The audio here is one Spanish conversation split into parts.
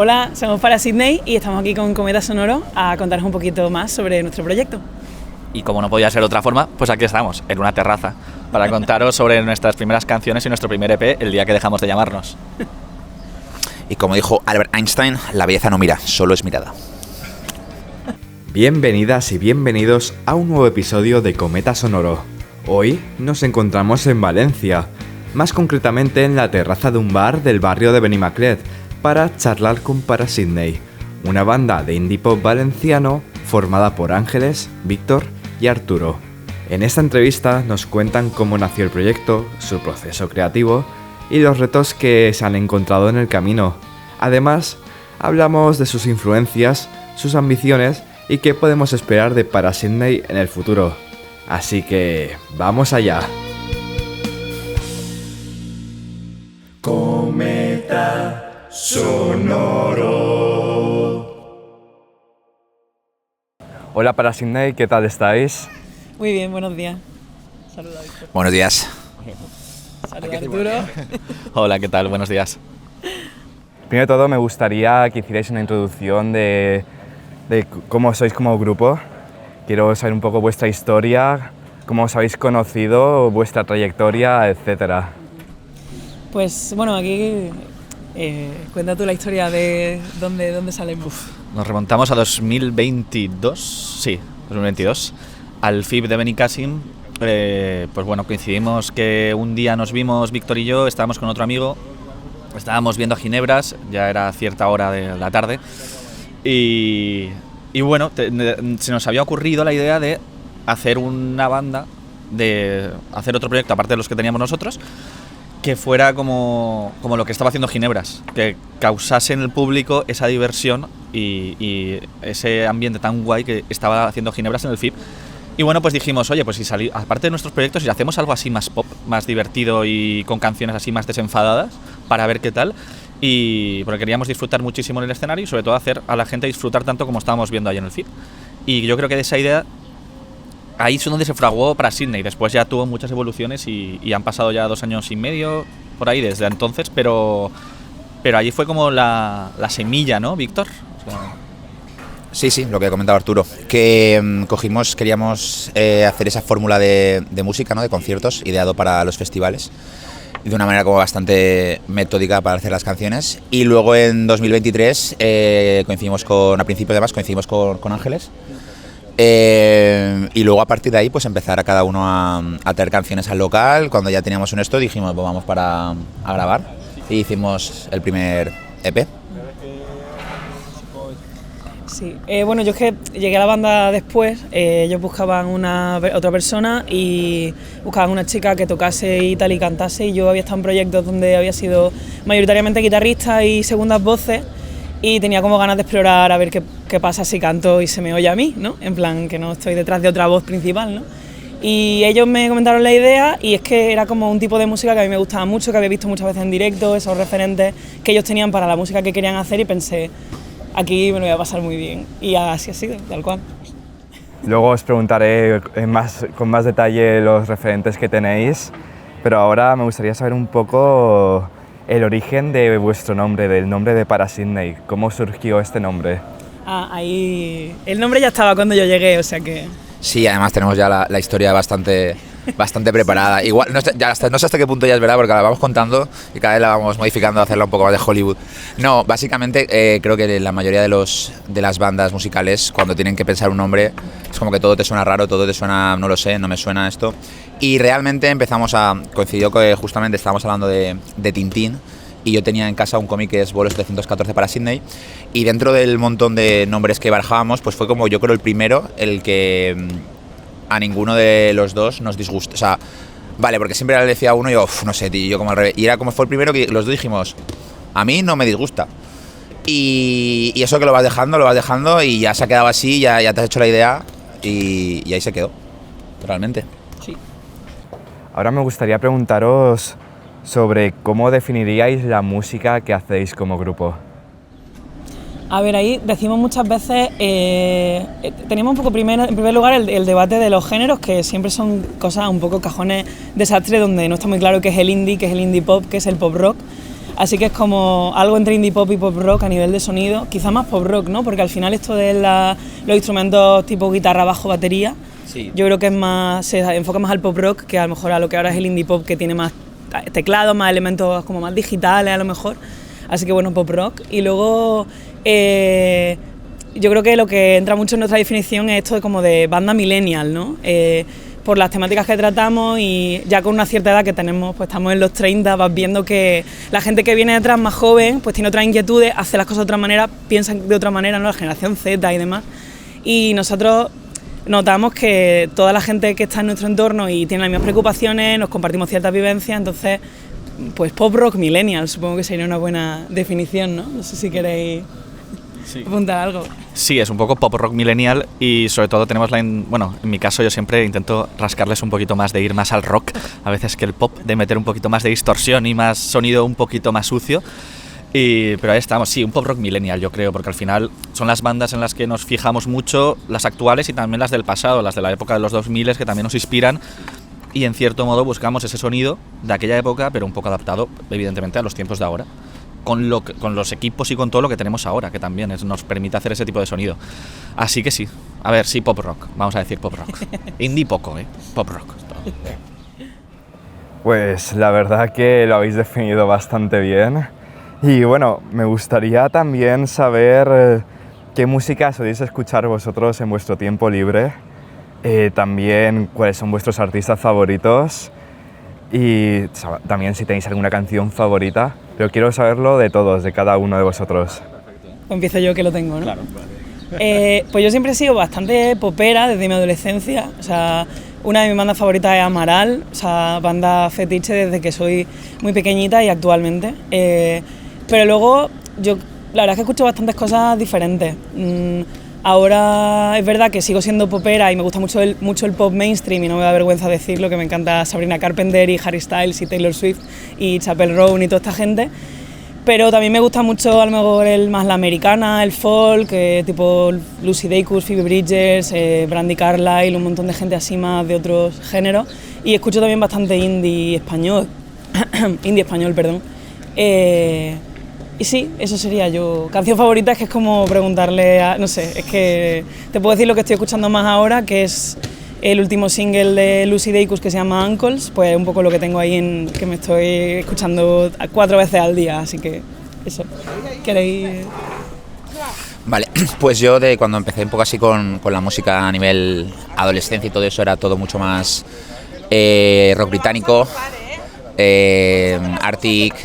Hola, somos Para Sydney y estamos aquí con Cometa Sonoro a contaros un poquito más sobre nuestro proyecto. Y como no podía ser de otra forma, pues aquí estamos, en una terraza, para contaros sobre nuestras primeras canciones y nuestro primer EP el día que dejamos de llamarnos. Y como dijo Albert Einstein, la belleza no mira, solo es mirada. Bienvenidas y bienvenidos a un nuevo episodio de Cometa Sonoro. Hoy nos encontramos en Valencia, más concretamente en la terraza de un bar del barrio de Benimaclet, para charlar con Para Sydney, una banda de indie pop valenciano formada por Ángeles, Víctor y Arturo. En esta entrevista nos cuentan cómo nació el proyecto, su proceso creativo y los retos que se han encontrado en el camino. Además, hablamos de sus influencias, sus ambiciones y qué podemos esperar de Para Sydney en el futuro. Así que, ¡vamos allá! Cometa Sonoro. Hola Para Sydney, ¿qué tal estáis? Muy bien, buenos días. Saluda, Víctor. Buenos días. Saluda, Arturo. Hola, ¿qué tal? Buenos días. Primero de todo me gustaría que hicierais una introducción de cómo sois como grupo. Quiero saber un poco vuestra historia, cómo os habéis conocido, vuestra trayectoria, etcétera. Pues bueno, aquí cuenta tú la historia de dónde salimos. Nos remontamos a 2022, sí, 2022, al FIB de Benicàssim. Pues bueno, coincidimos que un día nos vimos, Víctor y yo, estábamos con otro amigo, estábamos viendo a Ginebras, ya era cierta hora de la tarde, y bueno, se nos había ocurrido la idea de hacer una banda, de hacer otro proyecto aparte de los que teníamos nosotros, que fuera como lo que estaba haciendo Ginebras, que causase en el público esa diversión y ese ambiente tan guay que estaba haciendo Ginebras en el FIB. Y bueno, pues dijimos, oye, pues si aparte de nuestros proyectos, si hacemos algo así más pop, más divertido y con canciones así más desenfadadas, para ver qué tal. Y porque queríamos disfrutar muchísimo en el escenario y sobre todo hacer a la gente disfrutar tanto como estábamos viendo ahí en el FIB. Y yo creo que de esa idea, ahí es donde se fraguó Para Sydney. Después ya tuvo muchas evoluciones y han pasado ya 2 años y medio por ahí desde entonces, pero allí fue como la semilla, ¿no, Víctor? O sea, Sí, lo que ha comentado Arturo, que queríamos hacer esa fórmula de música, ¿no? De conciertos, ideado para los festivales, de una manera como bastante metódica para hacer las canciones. Y luego en 2023 a principios de más coincidimos con Ángeles. Y luego a partir de ahí pues empezar a cada uno a traer canciones al local. Cuando ya teníamos un esto dijimos, pues vamos a grabar, y hicimos el primer EP. Sí, bueno, yo es que llegué a la banda después, ellos buscaban otra persona y buscaban una chica que tocase y tal y cantase, y yo había estado en proyectos donde había sido mayoritariamente guitarrista y segundas voces, y tenía como ganas de explorar a ver qué pasa si canto y se me oye a mí, ¿no? En plan, que no estoy detrás de otra voz principal, ¿no? Y ellos me comentaron la idea y es que era como un tipo de música que a mí me gustaba mucho, que había visto muchas veces en directo, esos referentes que ellos tenían para la música que querían hacer, y pensé, aquí me lo voy a pasar muy bien. Y así ha sido, tal cual. Luego os preguntaré con más detalle los referentes que tenéis, pero ahora me gustaría saber un poco el origen de vuestro nombre, del nombre de Para Sydney. ¿Cómo surgió este nombre? Ahí el nombre ya estaba cuando yo llegué, o sea que... Sí, además tenemos ya la historia bastante preparada. Igual, no sé hasta qué punto ya es verdad, porque la vamos contando y cada vez la vamos modificando, a hacerla un poco más de Hollywood. No, básicamente creo que la mayoría de las bandas musicales, cuando tienen que pensar un nombre, es como que todo te suena raro, todo te suena, no lo sé, no me suena esto. Y realmente coincidió que justamente estábamos hablando de Tintín, y yo tenía en casa un cómic que es Vuelo 714 para Sydney, y dentro del montón de nombres que barajábamos, pues fue como yo creo el primero, el que a ninguno de los dos nos disgusta. O sea, vale, porque siempre le decía a uno y yo, no sé, tío, yo como al revés. Y era como fue el primero que los dos dijimos, a mí no me disgusta. Y eso que lo vas dejando y ya se ha quedado así, ya te has hecho la idea y ahí se quedó, realmente. Sí. Ahora me gustaría preguntaros sobre cómo definiríais la música que hacéis como grupo. A ver, ahí decimos muchas veces, teníamos un poco en primer lugar el debate de los géneros, que siempre son cosas un poco cajones desastre, donde no está muy claro qué es el indie pop, qué es el pop rock. Así que es como algo entre indie pop y pop rock a nivel de sonido, quizá más pop rock, ¿no? Porque al final esto de los instrumentos tipo guitarra, bajo, batería, Sí. yo creo que es más, se enfoca más al pop rock que a lo mejor a lo que ahora es el indie pop, que tiene más teclados, más elementos como más digitales a lo mejor. Así que bueno, pop rock. Y luego yo creo que lo que entra mucho en nuestra definición es esto de como de banda millennial, ¿no? Por las temáticas que tratamos y ya con una cierta edad que tenemos, pues estamos en los 30, vas viendo que la gente que viene detrás más joven, pues tiene otras inquietudes, hace las cosas de otra manera, piensa de otra manera, ¿no? La generación Z y demás. Y nosotros notamos que toda la gente que está en nuestro entorno y tiene las mismas preocupaciones, nos compartimos ciertas vivencias, entonces, pues pop rock millennial, supongo que sería una buena definición, ¿no? No sé si queréis apuntar algo. Sí, es un poco pop rock millennial y sobre todo tenemos bueno, en mi caso yo siempre intento rascarles un poquito más, de ir más al rock, a veces que el pop, de meter un poquito más de distorsión y más sonido un poquito más sucio. Pero ahí estamos, sí, un pop rock millennial yo creo, porque al final son las bandas en las que nos fijamos mucho, las actuales y también las del pasado, las de la época de los 2000 que también nos inspiran y en cierto modo buscamos ese sonido de aquella época, pero un poco adaptado evidentemente a los tiempos de ahora, con los equipos y con todo lo que tenemos ahora, que también nos permite hacer ese tipo de sonido. Así que sí, a ver, sí, pop rock, vamos a decir pop rock. Indie poco, pop rock. Pues la verdad que lo habéis definido bastante bien. Y bueno, me gustaría también saber qué música soléis escuchar vosotros en vuestro tiempo libre, también cuáles son vuestros artistas favoritos y también si tenéis alguna canción favorita, pero quiero saberlo de todos, de cada uno de vosotros. Empiezo yo que lo tengo, ¿no? Claro. Pues yo siempre he sido bastante popera desde mi adolescencia, o sea, una de mis bandas favoritas es Amaral, o sea, banda fetiche desde que soy muy pequeñita y actualmente. Pero luego yo la verdad es que escucho bastantes cosas diferentes. Ahora es verdad que sigo siendo popera y me gusta mucho el pop mainstream y no me da vergüenza decirlo, que me encanta Sabrina Carpenter y Harry Styles y Taylor Swift y Chappell Roan y toda esta gente. Pero también me gusta mucho a lo mejor más la americana, el folk, tipo Lucy Dacus, Phoebe Bridgers, Brandi Carlile, un montón de gente así más de otros géneros. Y escucho también bastante indie español, perdón. Y sí, eso sería yo. Canción favorita es que es como preguntarle a... No sé, es que te puedo decir lo que estoy escuchando más ahora, que es el último single de Lucy Dacus que se llama Uncles, pues un poco lo que tengo ahí que me estoy escuchando 4 veces al día, así que eso. ¿Queréis...? Vale, pues yo de cuando empecé un poco así con la música a nivel adolescencia y todo eso, era todo mucho más rock británico, Arctic,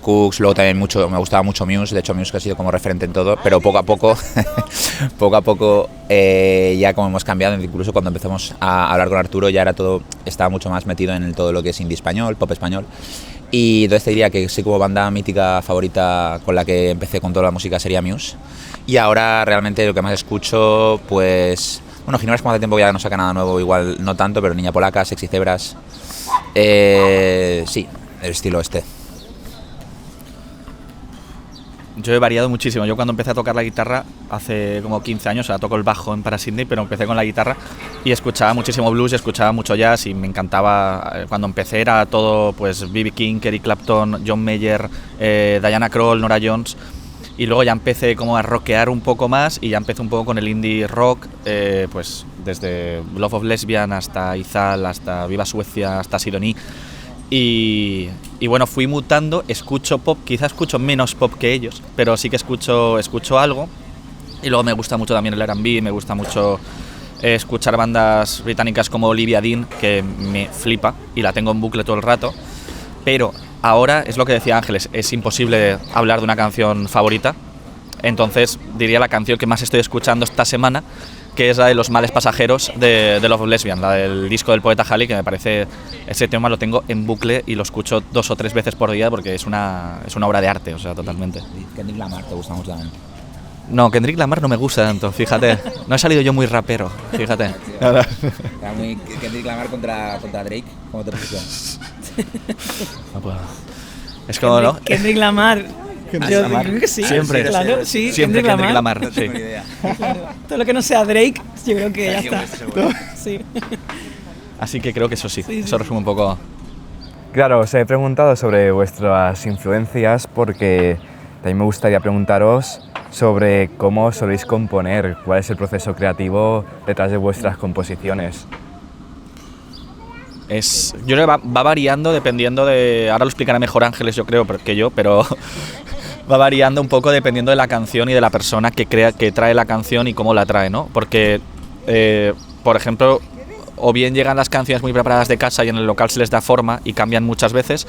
Cooks, luego también me gustaba mucho Muse, de hecho Muse que ha sido como referente en todo, pero poco a poco ya como hemos cambiado, incluso cuando empezamos a hablar con Arturo ya estaba mucho más metido en todo lo que es indie español, pop español, y entonces te diría que sí, como banda mítica favorita con la que empecé con toda la música sería Muse, y ahora realmente lo que más escucho, pues bueno, Ginebra como hace tiempo ya no saca nada nuevo, igual no tanto, pero Niña Polaca, Sexy Zebras, sí, el estilo este. Yo he variado muchísimo. Yo cuando empecé a tocar la guitarra hace como 15 años, o sea, toco el bajo en Para Sydney, pero empecé con la guitarra y escuchaba muchísimo blues, escuchaba mucho jazz y me encantaba. Cuando empecé era todo pues B.B. King, Eric Clapton, John Mayer, Diana Krall, Nora Jones, y luego ya empecé como a rockear un poco más y ya empecé un poco con el indie rock, pues desde Love of Lesbian hasta Izal, hasta Viva Suecia, hasta Sidoní. Y bueno, fui mutando, escucho pop, quizás escucho menos pop que ellos, pero sí que escucho algo. Y luego me gusta mucho también el R&B, me gusta mucho escuchar bandas británicas como Olivia Dean, que me flipa y la tengo en bucle todo el rato. Pero ahora, es lo que decía Ángeles, es imposible hablar de una canción favorita. Entonces diría la canción que más estoy escuchando esta semana, que es la de Los Males Pasajeros de Love of Lesbian, la del disco del poeta Halley, que me parece, ese tema lo tengo en bucle y lo escucho 2 o 3 veces por día porque es una obra de arte, o sea, totalmente. Kendrick Lamar te gusta mucho también. No, Kendrick Lamar no me gusta tanto, fíjate. No he salido yo muy rapero, fíjate. Era muy Kendrick Lamar contra Drake, ¿cómo te pusiste? No puedo. Es como, ¿no? Kendrick Lamar. Yo creo que sí. Siempre, claro, sí, siempre Kendrick Lamar. No Sí. tengo ni idea. Claro. Todo lo que no sea Drake, yo creo que ya está. Sí. Así que creo que eso sí, Sí, sí. eso resume un poco. Claro, os he preguntado sobre vuestras influencias porque también me gustaría preguntaros sobre cómo soléis componer, cuál es el proceso creativo detrás de vuestras composiciones. Yo creo que va variando dependiendo de... Ahora lo explicará mejor Ángeles, yo creo, que yo, pero va variando un poco dependiendo de la canción y de la persona que trae la canción y cómo la trae, ¿no? Porque, por ejemplo, o bien llegan las canciones muy preparadas de casa y en el local se les da forma y cambian muchas veces,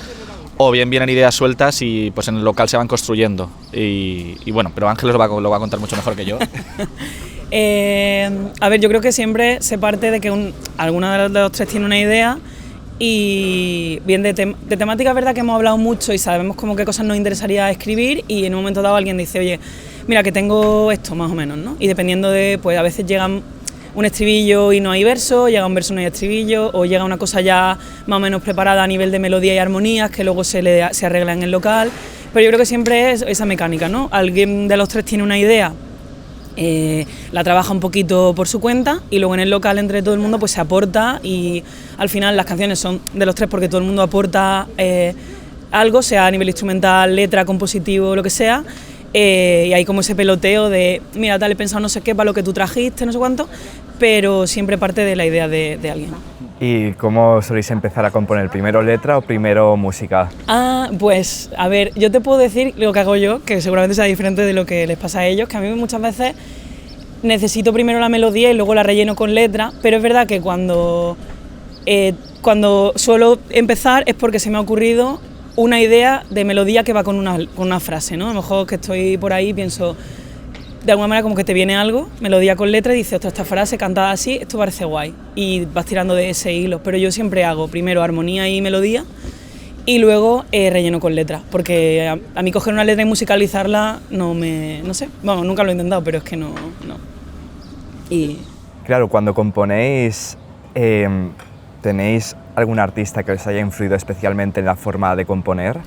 o bien vienen ideas sueltas y pues en el local se van construyendo. Y bueno, pero Ángeles lo va a contar mucho mejor que yo. A ver, yo creo que siempre se parte de que alguno de los tres tiene una idea y bien de temática es verdad que hemos hablado mucho y sabemos como qué cosas nos interesaría escribir y en un momento dado alguien dice, oye, mira que tengo esto más o menos, ¿no? Y dependiendo de, pues a veces llegan un estribillo y no hay verso, llega un verso y no hay estribillo, o llega una cosa ya más o menos preparada a nivel de melodía y armonías que luego se arregla en el local, pero yo creo que siempre es esa mecánica, ¿no? Alguien de los tres tiene una idea, la trabaja un poquito por su cuenta y luego en el local entre todo el mundo pues se aporta y al final las canciones son de los tres porque todo el mundo aporta algo, sea a nivel instrumental, letra, compositivo, lo que sea, y hay como ese peloteo de mira, tal, he pensado no sé qué para lo que tú trajiste, no sé cuánto, pero siempre parte de la idea de alguien. ¿Y cómo soléis empezar a componer? ¿Primero letra o primero música? Pues a ver, yo te puedo decir lo que hago yo, que seguramente sea diferente de lo que les pasa a ellos, que a mí muchas veces necesito primero la melodía y luego la relleno con letra, pero es verdad que cuando suelo empezar es porque se me ha ocurrido una idea de melodía que va con una frase, ¿no? A lo mejor que estoy por ahí y pienso, de alguna manera como que te viene algo, melodía con letra y dices, ostras, esta frase cantada así, esto parece guay, y vas tirando de ese hilo, pero yo siempre hago primero armonía y melodía y luego relleno con letra, porque a mí coger una letra y musicalizarla no sé, vamos, nunca lo he intentado, pero es que no. Y... Claro, cuando componéis, ¿tenéis algún artista que os haya influido especialmente en la forma de componer?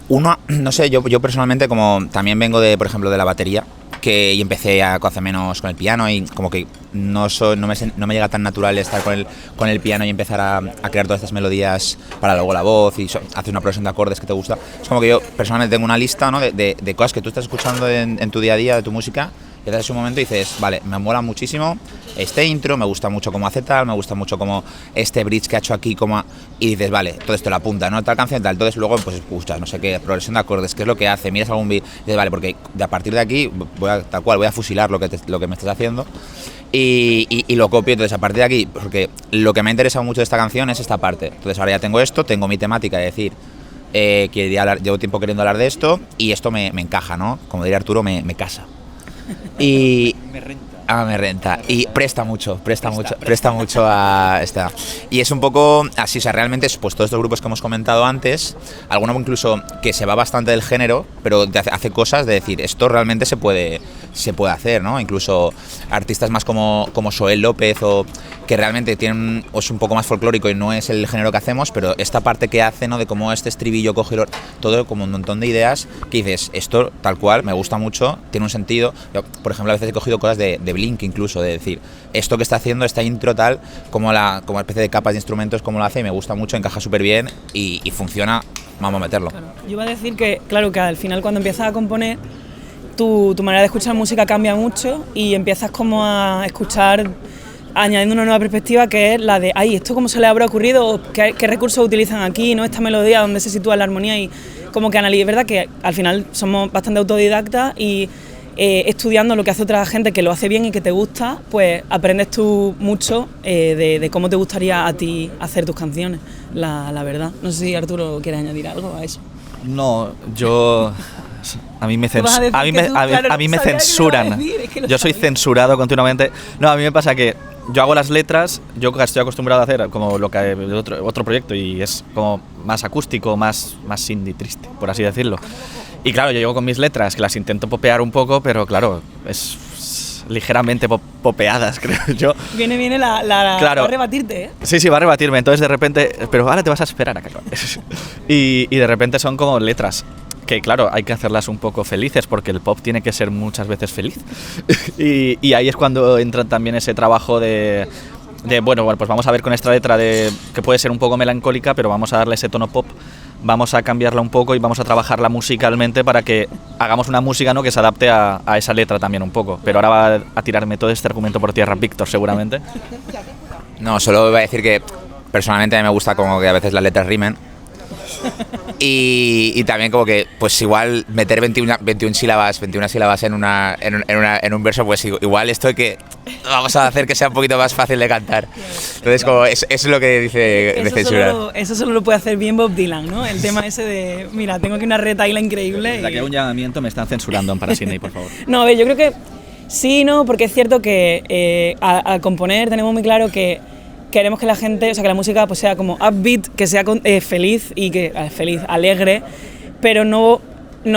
Uno, no sé, yo personalmente como también vengo de, por ejemplo, de la batería, y empecé a hacer menos con el piano y como que no me llega tan natural estar con el piano y empezar a crear todas estas melodías para luego la voz y hacer una progresión de acordes que te gusta. Es como que yo personalmente tengo una lista, ¿no? de cosas que tú estás escuchando en tu día a día, de tu música, y haces un momento y dices, vale, me mola muchísimo este intro, me gusta mucho cómo hace tal, me gusta mucho cómo este bridge que ha hecho aquí, y dices, vale, todo esto la apunta, ¿no? Tal canción, tal. Entonces luego pues escuchas, no sé qué, progresión de acordes, qué es lo que hace, miras algún beat, y dices, vale, porque a partir de aquí voy a fusilar lo que me estás haciendo y lo copio. Entonces a partir de aquí, porque lo que me ha interesado mucho de esta canción es esta parte. Entonces ahora ya tengo esto, tengo mi temática de decir, llevo tiempo queriendo hablar de esto y esto me encaja, ¿no? Como diría Arturo, me casa. Y me renta y presta mucho a esta. Y es un poco así, o sea, realmente pues todos estos grupos que hemos comentado antes, alguno incluso que se va bastante del género, pero hace cosas de decir, esto realmente se puede hacer, ¿no? Incluso artistas más como Soel López o que realmente tienen es un poco más folclórico y no es el género que hacemos, pero esta parte que hace, ¿no? De cómo este estribillo coge todo como un montón de ideas que dices, esto tal cual, me gusta mucho, tiene un sentido. Yo, por ejemplo, a veces he cogido cosas de Blink incluso, de decir, esto que está haciendo, esta intro tal, como especie de capas de instrumentos, como lo hace, y me gusta mucho, encaja súper bien y funciona, vamos a meterlo. Claro. Yo iba a decir que, claro, que al final cuando empiezas a componer, tu manera de escuchar música cambia mucho y empiezas como a escuchar añadiendo una nueva perspectiva que es la de, ay, ¿esto cómo se le habrá ocurrido? ¿Qué recursos utilizan aquí? ¿No? Esta melodía, ¿dónde se sitúa la armonía? Y como que analiza, es verdad que al final somos bastante autodidactas y estudiando lo que hace otra gente que lo hace bien y que te gusta, pues aprendes tú mucho de cómo te gustaría a ti hacer tus canciones, la verdad. No sé si Arturo quiere añadir algo a eso. No, yo... A mí me censuran. Yo soy censurado continuamente. No, a mí me pasa que yo hago las letras, yo estoy acostumbrado a hacer como lo que otro proyecto y es como más acústico, más indie, triste, por así decirlo. Y claro, yo llego con mis letras que las intento popear un poco, pero claro, es ligeramente popeadas, creo yo. Viene claro, va a rebatirte, ¿eh? Sí, va a rebatirme. Entonces de repente, pero ahora te vas a esperar a que y de repente son como letras que claro, hay que hacerlas un poco felices porque el pop tiene que ser muchas veces feliz. y ahí es cuando entra también ese trabajo de bueno, pues vamos a ver con esta letra que puede ser un poco melancólica, pero vamos a darle ese tono pop, vamos a cambiarla un poco y vamos a trabajarla musicalmente para que hagamos una música, ¿no?, que se adapte a esa letra también un poco. Pero ahora va a tirarme todo este argumento por tierra Víctor, seguramente. No, solo voy a decir que personalmente a mí me gusta como que a veces las letras rimen. Y también como que pues igual meter 21 sílabas en un verso, pues igual esto que vamos a hacer que sea un poquito más fácil de cantar. Entonces como eso es lo que dice de censurar. Eso solo lo puede hacer bien Bob Dylan, ¿no? El tema ese de, mira, tengo aquí una retaíla increíble. La que hago un llamamiento, me están censurando en Para Sydney, por favor. No, a ver, yo creo que sí, no, porque es cierto que al componer tenemos muy claro que queremos que la gente, o sea, que la música pues sea como upbeat, que sea feliz y que alegre, pero no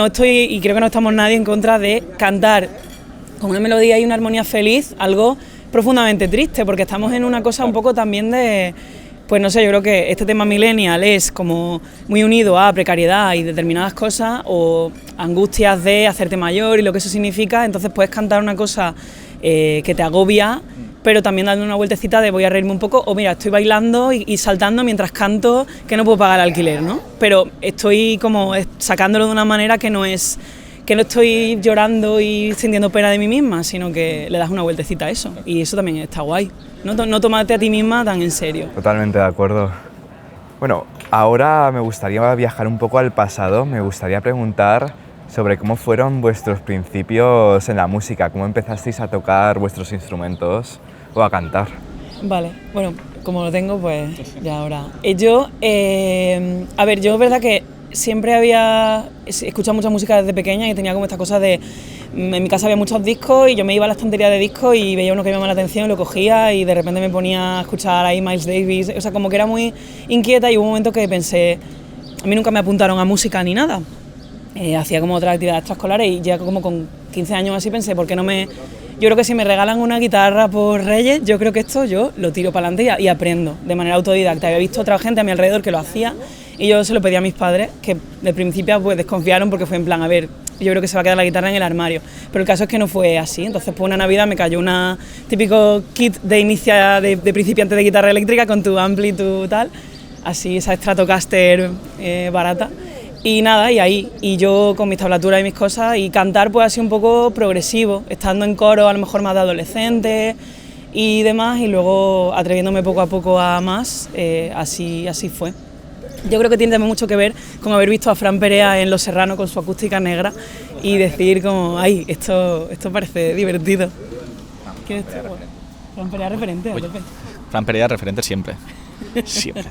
estoy, y creo que no estamos nadie en contra de cantar con una melodía y una armonía feliz algo profundamente triste, porque estamos en una cosa un poco también de, pues no sé, yo creo que este tema millennial es como muy unido a precariedad y determinadas cosas o angustias de hacerte mayor y lo que eso significa, entonces puedes cantar una cosa que te agobia, pero también dando una vueltecita de voy a reírme un poco, o mira, estoy bailando y saltando mientras canto que no puedo pagar el alquiler, ¿no? Pero estoy como sacándolo de una manera que no estoy llorando y sintiendo pena de mí misma, sino que le das una vueltecita a eso, y eso también está guay, no tomarte a ti misma tan en serio. Totalmente de acuerdo. Bueno, ahora me gustaría viajar un poco al pasado, me gustaría preguntar sobre cómo fueron vuestros principios en la música, cómo empezasteis a tocar vuestros instrumentos o a cantar. Vale, bueno, como lo tengo, pues ya ahora. Yo es verdad que siempre había escuchado mucha música desde pequeña y tenía como esta cosa de... En mi casa había muchos discos y yo me iba a la estantería de discos y veía uno que me llamaba la atención y lo cogía y de repente me ponía a escuchar ahí Miles Davis, o sea, como que era muy inquieta y hubo un momento que pensé... A mí nunca me apuntaron a música ni nada. Hacía como otras actividades extraescolares y ya como con 15 años así pensé, ¿por qué no me...? Yo creo que si me regalan una guitarra por Reyes, yo creo que esto yo lo tiro para adelante y aprendo de manera autodidacta. Había visto otra gente a mi alrededor que lo hacía y yo se lo pedí a mis padres, que de principio pues desconfiaron porque fue en plan, a ver, yo creo que se va a quedar la guitarra en el armario. Pero el caso es que no fue así, entonces pues una Navidad me cayó una típico kit de principiante de guitarra eléctrica con tu ampli y tu tal, así esa Stratocaster barata. Y nada, y yo con mis tablaturas y mis cosas, y cantar pues así un poco progresivo, estando en coro a lo mejor más de adolescente y demás, y luego atreviéndome poco a poco a más, así fue. Yo creo que tiene también mucho que ver con haber visto a Fran Perea en Los Serrano con su acústica negra y decir como, ay, esto parece divertido. ¿Qué es esto? Fran Perea referente. Oye, Fran Perea referente siempre, siempre.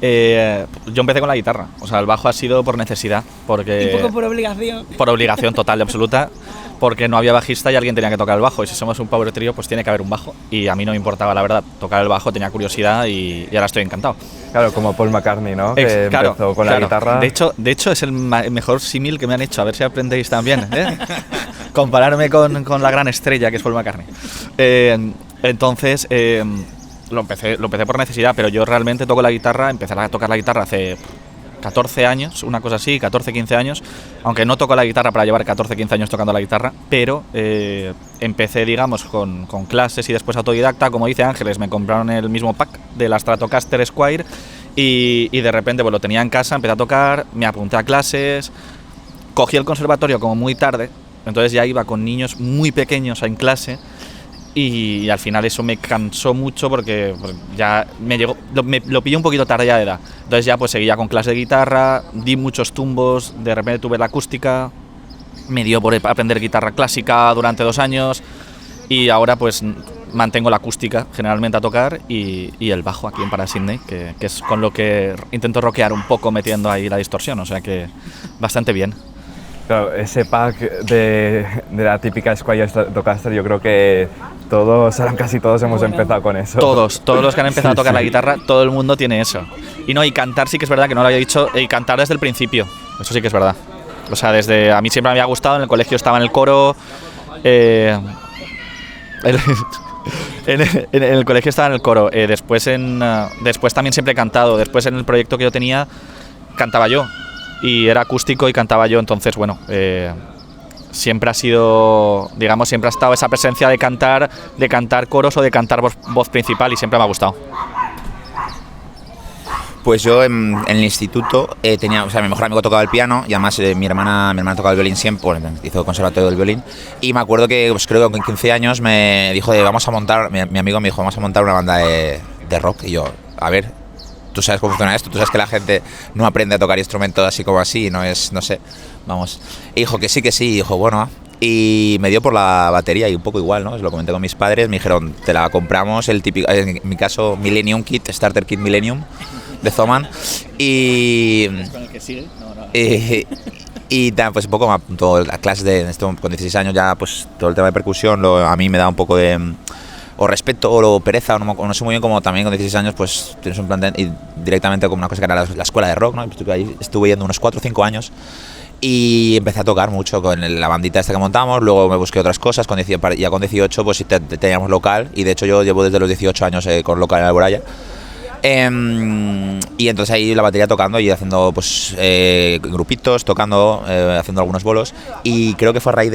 Yo empecé con la guitarra, o sea, el bajo ha sido por necesidad, porque... Un poco por obligación. Por obligación total y absoluta, porque no había bajista y alguien tenía que tocar el bajo, y si somos un power trio pues tiene que haber un bajo, y a mí no me importaba la verdad tocar el bajo, tenía curiosidad y ahora estoy encantado. Claro, como Paul McCartney, ¿no? Que empezó con la guitarra. De hecho es el mejor símil que me han hecho, a ver si aprendéis también, ¿eh? Compararme con la gran estrella que es Paul McCartney. Entonces... Lo empecé por necesidad, pero yo realmente toco la guitarra, empecé a tocar la guitarra hace 14 años, una cosa así, 14, 15 años, aunque no toco la guitarra para llevar 14, 15 años tocando la guitarra, pero empecé, digamos, con clases y después autodidacta, como dice Ángeles, me compraron el mismo pack de la Stratocaster Squire y de repente pues lo tenía en casa, empecé a tocar, me apunté a clases, cogí el conservatorio como muy tarde, entonces ya iba con niños muy pequeños en clase. Y al final eso me cansó mucho porque ya lo pillé un poquito tarde ya de edad. Entonces ya pues seguía con clase de guitarra, di muchos tumbos, de repente tuve la acústica, me dio por aprender guitarra clásica durante 2 años y ahora pues mantengo la acústica generalmente a tocar y el bajo aquí en Para Sydney, que es con lo que intento rockear un poco metiendo ahí la distorsión, o sea que bastante bien. Claro, ese pack de la típica Squire Stratocaster, yo creo que casi todos hemos empezado con eso. Todos los que han empezado a tocar la guitarra, todo el mundo tiene eso. Y cantar sí que es verdad, que no lo había dicho, y cantar desde el principio, eso sí que es verdad. O sea, a mí siempre me había gustado, en el colegio estaba en el coro, en el colegio estaba en el coro, después también siempre he cantado, después en el proyecto que yo tenía cantaba yo. Y era acústico y cantaba yo, entonces bueno, siempre ha sido, digamos, siempre ha estado esa presencia de cantar coros o de cantar voz principal, y siempre me ha gustado. Pues yo en el instituto tenía, o sea, mi mejor amigo tocaba el piano y además mi hermana tocaba el violín siempre, bueno, hizo conservatorio del violín, y me acuerdo que pues, creo que con 15 años me dijo vamos a montar, mi amigo me dijo vamos a montar una banda de rock, y yo, a ver, tú sabes cómo funciona esto, tú sabes que la gente no aprende a tocar instrumentos así como así, no sé, vamos. Y dijo que sí, y dijo bueno, y me dio por la batería y un poco igual, ¿no? Se lo comenté con mis padres, me dijeron te la compramos, el típico, en mi caso Millennium Kit, Starter Kit Millennium de Thomann, y ¿Con el que sigue? No. y pues un poco me apuntó a clases con 16 años ya, pues todo el tema de percusión a mí me da un poco de o respeto o pereza, o no sé muy bien, como también con 16 años pues tienes un plan y directamente como una cosa que era la escuela de rock, ¿no? Estuve yendo unos 4 o 5 años y empecé a tocar mucho con la bandita esta que montamos, luego me busqué otras cosas, ya con 18 pues teníamos local, y de hecho yo llevo desde los 18 años con local en Alboraya. Y entonces ahí la batería tocando y haciendo pues grupitos, tocando, haciendo algunos bolos, y creo que fue a raíz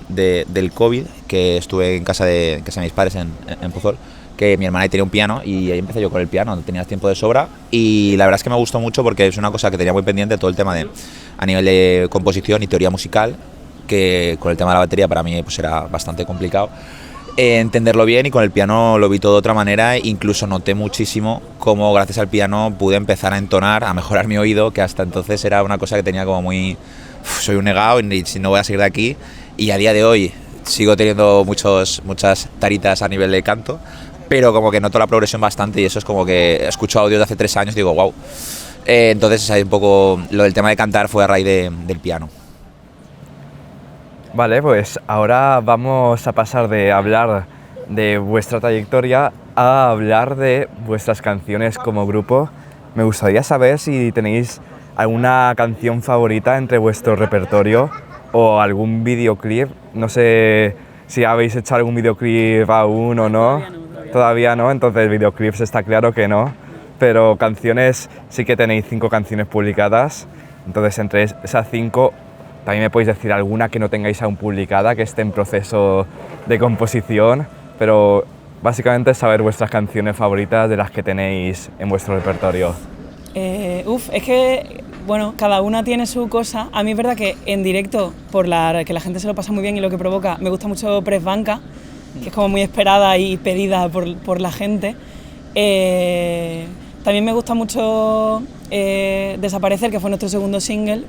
del COVID que estuve en casa de mis padres en Puzol, que mi hermana ahí tenía un piano y ahí empecé yo con el piano, tenía tiempo de sobra, y la verdad es que me gustó mucho porque es una cosa que tenía muy pendiente, todo el tema a nivel de composición y teoría musical, que con el tema de la batería para mí pues era bastante complicado entenderlo bien, y con el piano lo vi todo de otra manera, incluso noté muchísimo cómo gracias al piano pude empezar a entonar, a mejorar mi oído, que hasta entonces era una cosa que tenía como muy soy un negado y no voy a seguir de aquí, y a día de hoy sigo teniendo muchas taritas a nivel de canto, pero como que noto la progresión bastante, y eso es como que escucho audios de hace 3 años y digo wow. Entonces ahí un poco lo del tema de cantar fue a raíz del piano. Vale, pues ahora vamos a pasar de hablar de vuestra trayectoria a hablar de vuestras canciones como grupo. Me gustaría saber si tenéis alguna canción favorita entre vuestro repertorio o algún videoclip. No sé si habéis hecho algún videoclip aún o no. Todavía no, entonces videoclips está claro que no. Pero canciones sí que tenéis 5 canciones publicadas. Entonces entre esas 5... También me podéis decir alguna que no tengáis aún publicada, que esté en proceso de composición, pero básicamente saber vuestras canciones favoritas de las que tenéis en vuestro repertorio. Es que, bueno, cada una tiene su cosa. A mí es verdad que en directo, que la gente se lo pasa muy bien y lo que provoca, me gusta mucho Press Banca, que es como muy esperada y pedida por la gente. También me gusta mucho Desaparecer, que fue nuestro segundo single,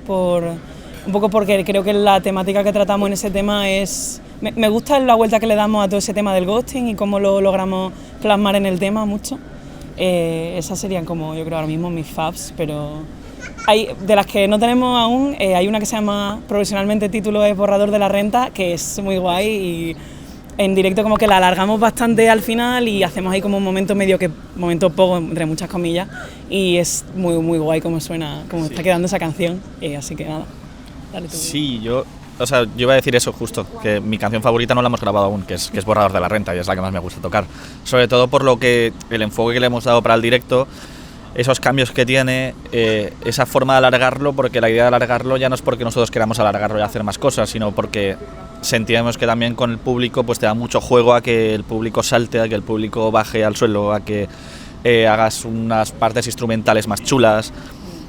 un poco porque creo que la temática que tratamos en ese tema es... Me gusta la vuelta que le damos a todo ese tema del ghosting y cómo lo logramos plasmar en el tema mucho. Esas serían como, yo creo, ahora mismo mis faves, pero... de las que no tenemos aún, hay una que se llama, profesionalmente título es Borrador de la Renta, que es muy guay, y en directo como que la alargamos bastante al final y hacemos ahí como un momento poco, entre muchas comillas, y es muy, muy guay como suena, como está quedando esa canción, así que nada. Sí, yo iba a decir eso justo, que mi canción favorita no la hemos grabado aún, que es Borrador de la Renta, y es la que más me gusta tocar. Sobre todo por el enfoque que le hemos dado para el directo, esos cambios que tiene, esa forma de alargarlo, porque la idea de alargarlo ya no es porque nosotros queramos alargarlo y hacer más cosas, sino porque sentíamos que también con el público pues te da mucho juego a que el público salte, a que el público baje al suelo, a que hagas unas partes instrumentales más chulas,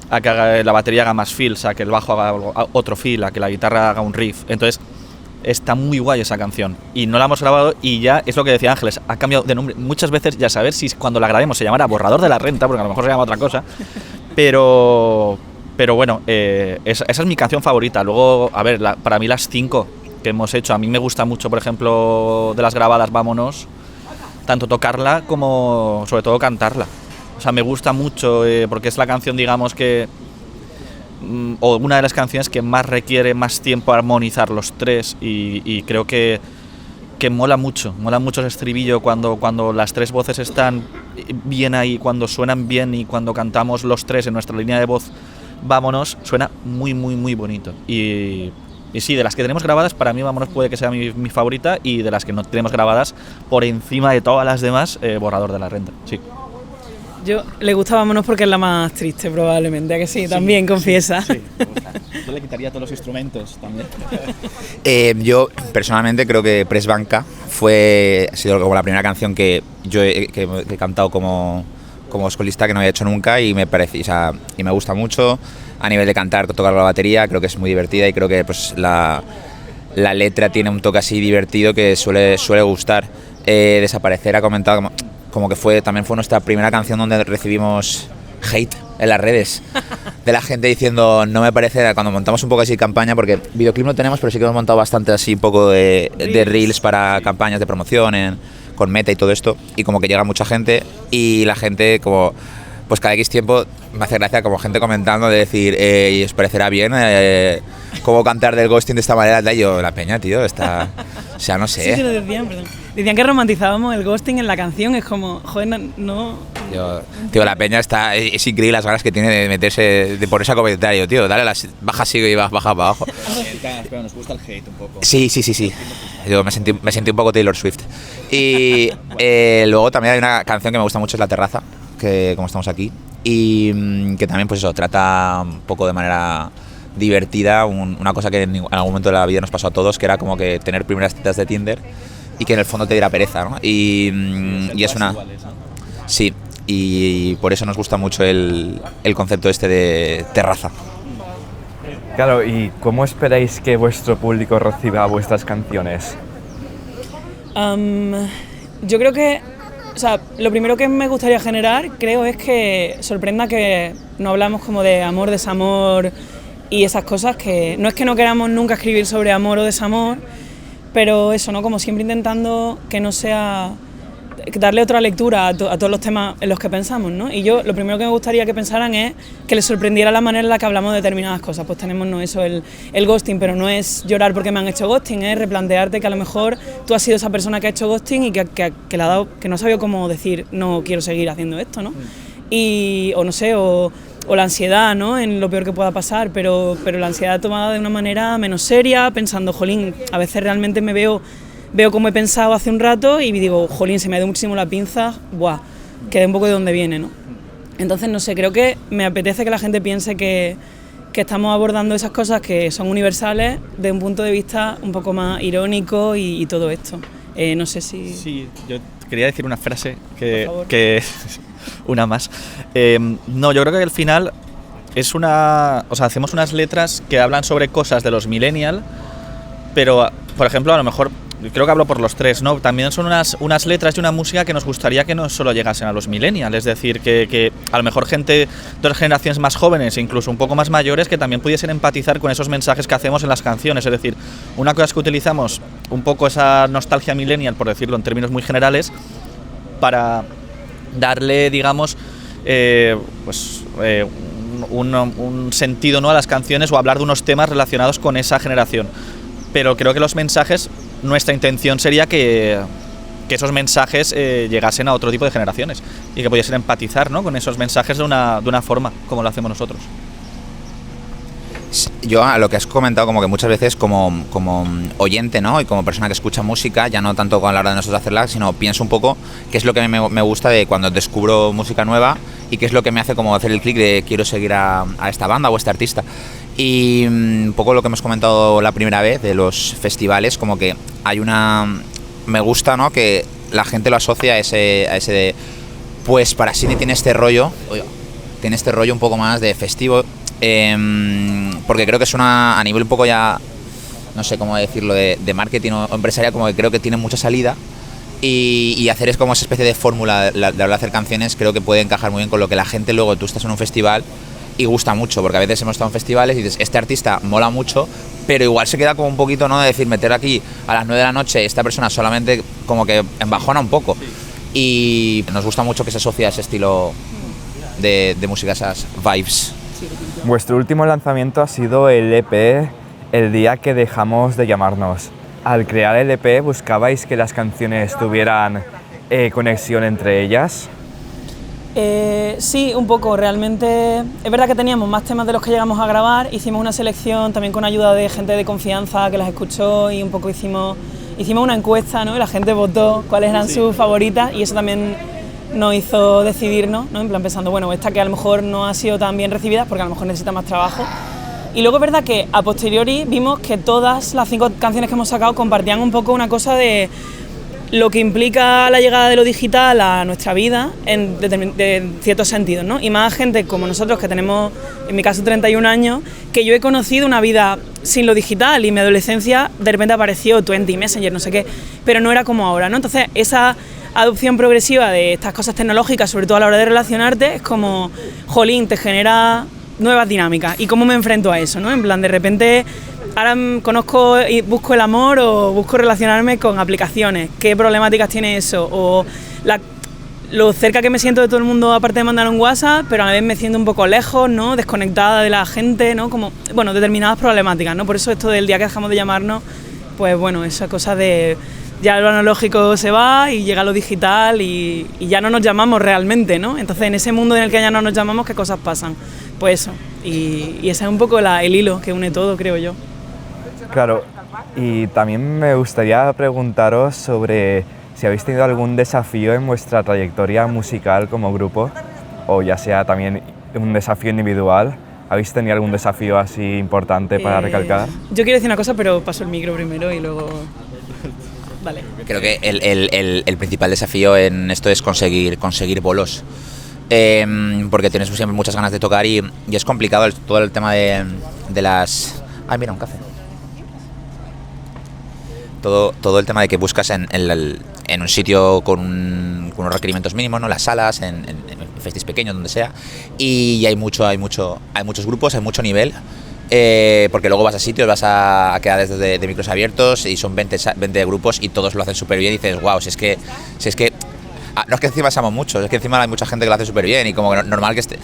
a que la batería haga más fills, a que el bajo haga otro fill, a que la guitarra haga un riff. Entonces está muy guay esa canción y no la hemos grabado, y ya es lo que decía Ángeles, ha cambiado de nombre muchas veces, ya saber si cuando la grabemos se llamará Borrador de la Renta, porque a lo mejor se llama otra cosa, pero bueno, esa es mi canción favorita. Luego, a ver, para mí las 5 que hemos hecho, a mí me gusta mucho, por ejemplo, de las grabadas Vámonos, tanto tocarla como sobre todo cantarla. O sea, me gusta mucho porque es la canción, digamos, o una de las canciones que más requiere más tiempo armonizar los tres, y creo que mola mucho el estribillo cuando las 3 voces están bien ahí, cuando suenan bien, y cuando cantamos los 3 en nuestra línea de voz Vámonos, suena muy, muy, muy bonito. Y sí, de las que tenemos grabadas, para mí Vámonos puede que sea mi favorita, y de las que no tenemos grabadas, por encima de todas las demás, Borrador de la Renta, sí. Yo le gusta Vámonos porque es la más triste probablemente, ¿a que sí? También confiesa. Sí, me gusta. Yo le quitaría todos los instrumentos también. Yo personalmente creo que Press Banca ha sido como la primera canción que yo he cantado como solista, que no había hecho nunca, y me parece, o sea, y me gusta mucho a nivel de cantar, tocar la batería. Creo que es muy divertida y creo que pues la letra tiene un toque así divertido que suele gustar. Desaparecer ha comentado como que también fue nuestra primera canción donde recibimos hate en las redes de la gente diciendo, no me parece, cuando montamos un poco así campaña, porque videoclip no tenemos, pero sí que hemos montado bastante así un poco de reels para campañas de promoción con Meta y todo esto, y como que llega mucha gente y la gente como pues cada X tiempo me hace gracia como gente comentando de decir, ¿y os parecerá bien cómo cantar del ghosting de esta manera? Y yo, la peña, tío, está... O sea, no sé. Sí, lo decían, perdón. Decían que romantizábamos el ghosting en la canción, es como, joder, no... Tío, la peña es increíble las ganas que tiene de meterse, de ponerse a comentario, tío, dale baja sigue y baja para abajo. Pero nos gusta el hate un poco. Sí. Yo me sentí un poco Taylor Swift. Y luego también hay una canción que me gusta mucho, es La Terraza, que como estamos aquí, y que también pues eso, trata un poco de manera divertida una cosa que en algún momento de la vida nos pasó a todos, que era como que tener primeras citas de Tinder y que en el fondo te diera pereza, ¿no? Y es una... Iguales, ¿no? Sí, y por eso nos gusta mucho el concepto este de terraza. Claro, ¿y cómo esperáis que vuestro público reciba vuestras canciones? Yo creo que, o sea, lo primero que me gustaría generar, creo, es que sorprenda que no hablamos como de amor, desamor y esas cosas, que no es que no queramos nunca escribir sobre amor o desamor, pero eso, ¿no? Como siempre intentando que no sea... darle otra lectura a todos los temas en los que pensamos, ¿no? Y yo lo primero que me gustaría que pensaran es que les sorprendiera la manera en la que hablamos de determinadas cosas. Pues tenemos, no, eso, el ghosting, pero no es llorar porque me han hecho ghosting, es replantearte que a lo mejor tú has sido esa persona que ha hecho ghosting y que le ha dado, que no ha sabido cómo decir no quiero seguir haciendo esto, ¿no? Y, o no sé, o la ansiedad, ¿no? En lo peor que pueda pasar, pero la ansiedad tomada de una manera menos seria, pensando, jolín, a veces realmente me veo como he pensado hace un rato y digo, jolín, se me ha ido muchísimo la pinza, buah, quedé un poco de donde viene, ¿no? Entonces, no sé, creo que me apetece que la gente piense que estamos abordando esas cosas que son universales de un punto de vista un poco más irónico y todo esto. No sé si... Sí, yo quería decir una frase que una más. No, yo creo que al final es hacemos unas letras que hablan sobre cosas de los millennials, pero, por ejemplo, a lo mejor... Creo que hablo por los tres, ¿no? También son unas letras y una música que nos gustaría que no solo llegasen a los millennials, es decir, que a lo mejor gente de las generaciones más jóvenes e incluso un poco más mayores que también pudiesen empatizar con esos mensajes que hacemos en las canciones. Es decir, una cosa es que utilizamos un poco esa nostalgia millennial, por decirlo en términos muy generales, para darle, digamos, un sentido, ¿no?, a las canciones o hablar de unos temas relacionados con esa generación. Pero creo que los mensajes, nuestra intención sería que esos mensajes llegasen a otro tipo de generaciones y que pudiesen empatizar, ¿no?, con esos mensajes de una forma como lo hacemos nosotros. Yo a lo que has comentado, como que muchas veces como oyente, ¿no?, y como persona que escucha música, ya no tanto a la hora de nosotros hacerla, sino pienso un poco qué es lo que me gusta de cuando descubro música nueva y qué es lo que me hace como hacer el clic de quiero seguir a esta banda o a este artista. Y un poco lo que hemos comentado la primera vez de los festivales, como que hay me gusta, ¿no?, que la gente lo asocia a ese de, pues para Sydney tiene este rollo un poco más de festivo, porque creo que es a nivel un poco ya, no sé cómo decirlo, de marketing o empresarial, como que creo que tiene mucha salida y hacer es como esa especie de fórmula de hablar de hacer canciones, creo que puede encajar muy bien con lo que la gente luego, tú estás en un festival y gusta mucho, porque a veces hemos estado en festivales y dices, este artista mola mucho, pero igual se queda como un poquito, ¿no?, de decir, meter aquí a las 9 de la noche esta persona solamente como que embajona un poco. Y nos gusta mucho que se asocie a ese estilo de música, esas vibes. Vuestro último lanzamiento ha sido el EP El día que dejamos de llamarnos. Al crear el EP, ¿buscabais que las canciones tuvieran conexión entre ellas? Sí, un poco, realmente es verdad que teníamos más temas de los que llegamos a grabar, hicimos una selección también con ayuda de gente de confianza que las escuchó y un poco hicimos una encuesta, ¿no?, y la gente votó cuáles eran sus favoritas y eso también nos hizo decidirnos, ¿no? En plan pensando, bueno, esta que a lo mejor no ha sido tan bien recibida porque a lo mejor necesita más trabajo. Y luego es verdad que a posteriori vimos que todas las 5 canciones que hemos sacado compartían un poco una cosa de lo que implica la llegada de lo digital a nuestra vida de ciertos sentidos, ¿no? Y más gente como nosotros que tenemos, en mi caso 31 años, que yo he conocido una vida sin lo digital y mi adolescencia de repente apareció Twenty, Messenger, no sé qué, pero no era como ahora, ¿no? Entonces esa adopción progresiva de estas cosas tecnológicas, sobre todo a la hora de relacionarte, es como, jolín, te genera nuevas dinámicas. ¿Y cómo me enfrento a eso, no? En plan, de repente, ahora conozco y busco el amor o busco relacionarme con aplicaciones. ¿Qué problemáticas tiene eso? O lo cerca que me siento de todo el mundo, aparte de mandar un WhatsApp, pero a la vez me siento un poco lejos, ¿no? Desconectada de la gente, ¿no? Como, bueno, determinadas problemáticas, ¿no? Por eso esto del día que dejamos de llamarnos, pues bueno, esa cosa de ya lo analógico se va y llega lo digital y ya no nos llamamos realmente, ¿no? Entonces, en ese mundo en el que ya no nos llamamos, ¿qué cosas pasan? Pues eso, y ese es un poco el hilo que une todo, creo yo. Claro, y también me gustaría preguntaros sobre si habéis tenido algún desafío en vuestra trayectoria musical como grupo, o ya sea también un desafío individual. ¿Habéis tenido algún desafío así importante para recalcar? Yo quiero decir una cosa, pero paso el micro primero y luego... Vale. Creo que el principal desafío en esto es conseguir bolos. Porque tienes siempre muchas ganas de tocar y es complicado todo el tema de las... ¡Ay, mira, un café! Todo el tema de que buscas en un sitio con unos requerimientos mínimos, ¿no? Las salas, en festis pequeños, donde sea, y hay muchos grupos, hay mucho nivel, porque luego vas a sitios, vas a quedar de micros abiertos y son 20 grupos y todos lo hacen súper bien y dices, wow, si es que no es que encima seamos muchos, es que encima hay mucha gente que lo hace súper bien y como que normal que esté,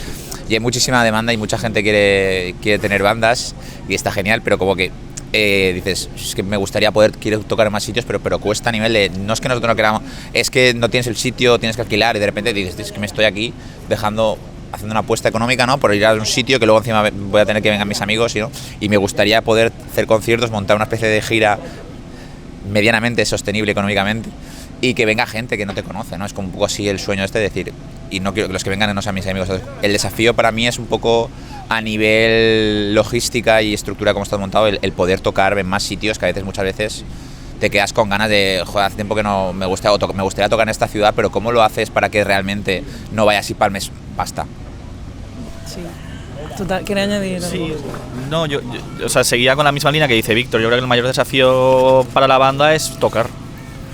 y hay muchísima demanda y mucha gente quiere tener bandas y está genial, pero como que dices, es que me gustaría quiero tocar en más sitios, pero cuesta a nivel de, no es que nosotros no queramos, es que no tienes el sitio, tienes que alquilar y de repente dices, es que me estoy aquí haciendo una apuesta económica, ¿no? Por ir a un sitio que luego encima voy a tener que vengan mis amigos, ¿no? Y me gustaría poder hacer conciertos, montar una especie de gira medianamente sostenible económicamente y que venga gente que no te conoce, ¿no? Es como un poco así el sueño de decir, y no quiero que los que vengan no sean mis amigos. El desafío para mí es un poco a nivel logística y estructura como está montado, el poder tocar en más sitios, que a veces, muchas veces te quedas con ganas de, joder, hace tiempo que no me gustaría tocar en esta ciudad, pero ¿cómo lo haces para que realmente no vayas y palmes pasta? Sí. Total, ¿quieres añadir algo? Sí, no, yo o sea, seguía con la misma línea que dice Víctor. Yo creo que el mayor desafío para la banda es tocar.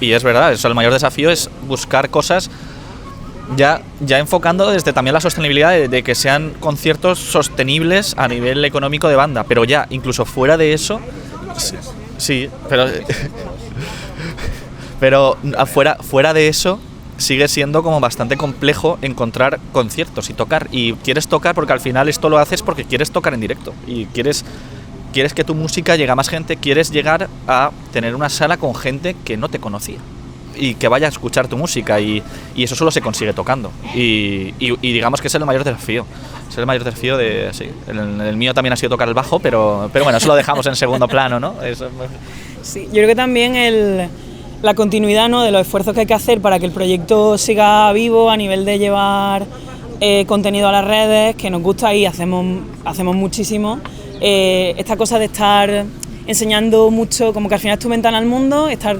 Y es verdad, el mayor desafío es buscar cosas ya enfocando desde también la sostenibilidad de que sean conciertos sostenibles a nivel económico de banda, pero ya incluso fuera de eso, sí, pero fuera de eso sigue siendo como bastante complejo encontrar conciertos y tocar, y quieres tocar porque al final esto lo haces porque quieres tocar en directo y quieres que tu música llegue a más gente, quieres llegar a tener una sala con gente que no te conocía y que vaya a escuchar tu música, y eso solo se consigue tocando, y digamos que es el mayor desafío. Es el mayor desafío de... Sí, el mío también ha sido tocar el bajo, pero bueno, eso lo dejamos en segundo plano, ¿no? Sí, yo creo que también la continuidad, ¿no?, de los esfuerzos que hay que hacer para que el proyecto siga vivo a nivel de llevar contenido a las redes, que nos gusta y hacemos muchísimo. Esta cosa de estar enseñando mucho, como que al final es tu ventana al mundo, estar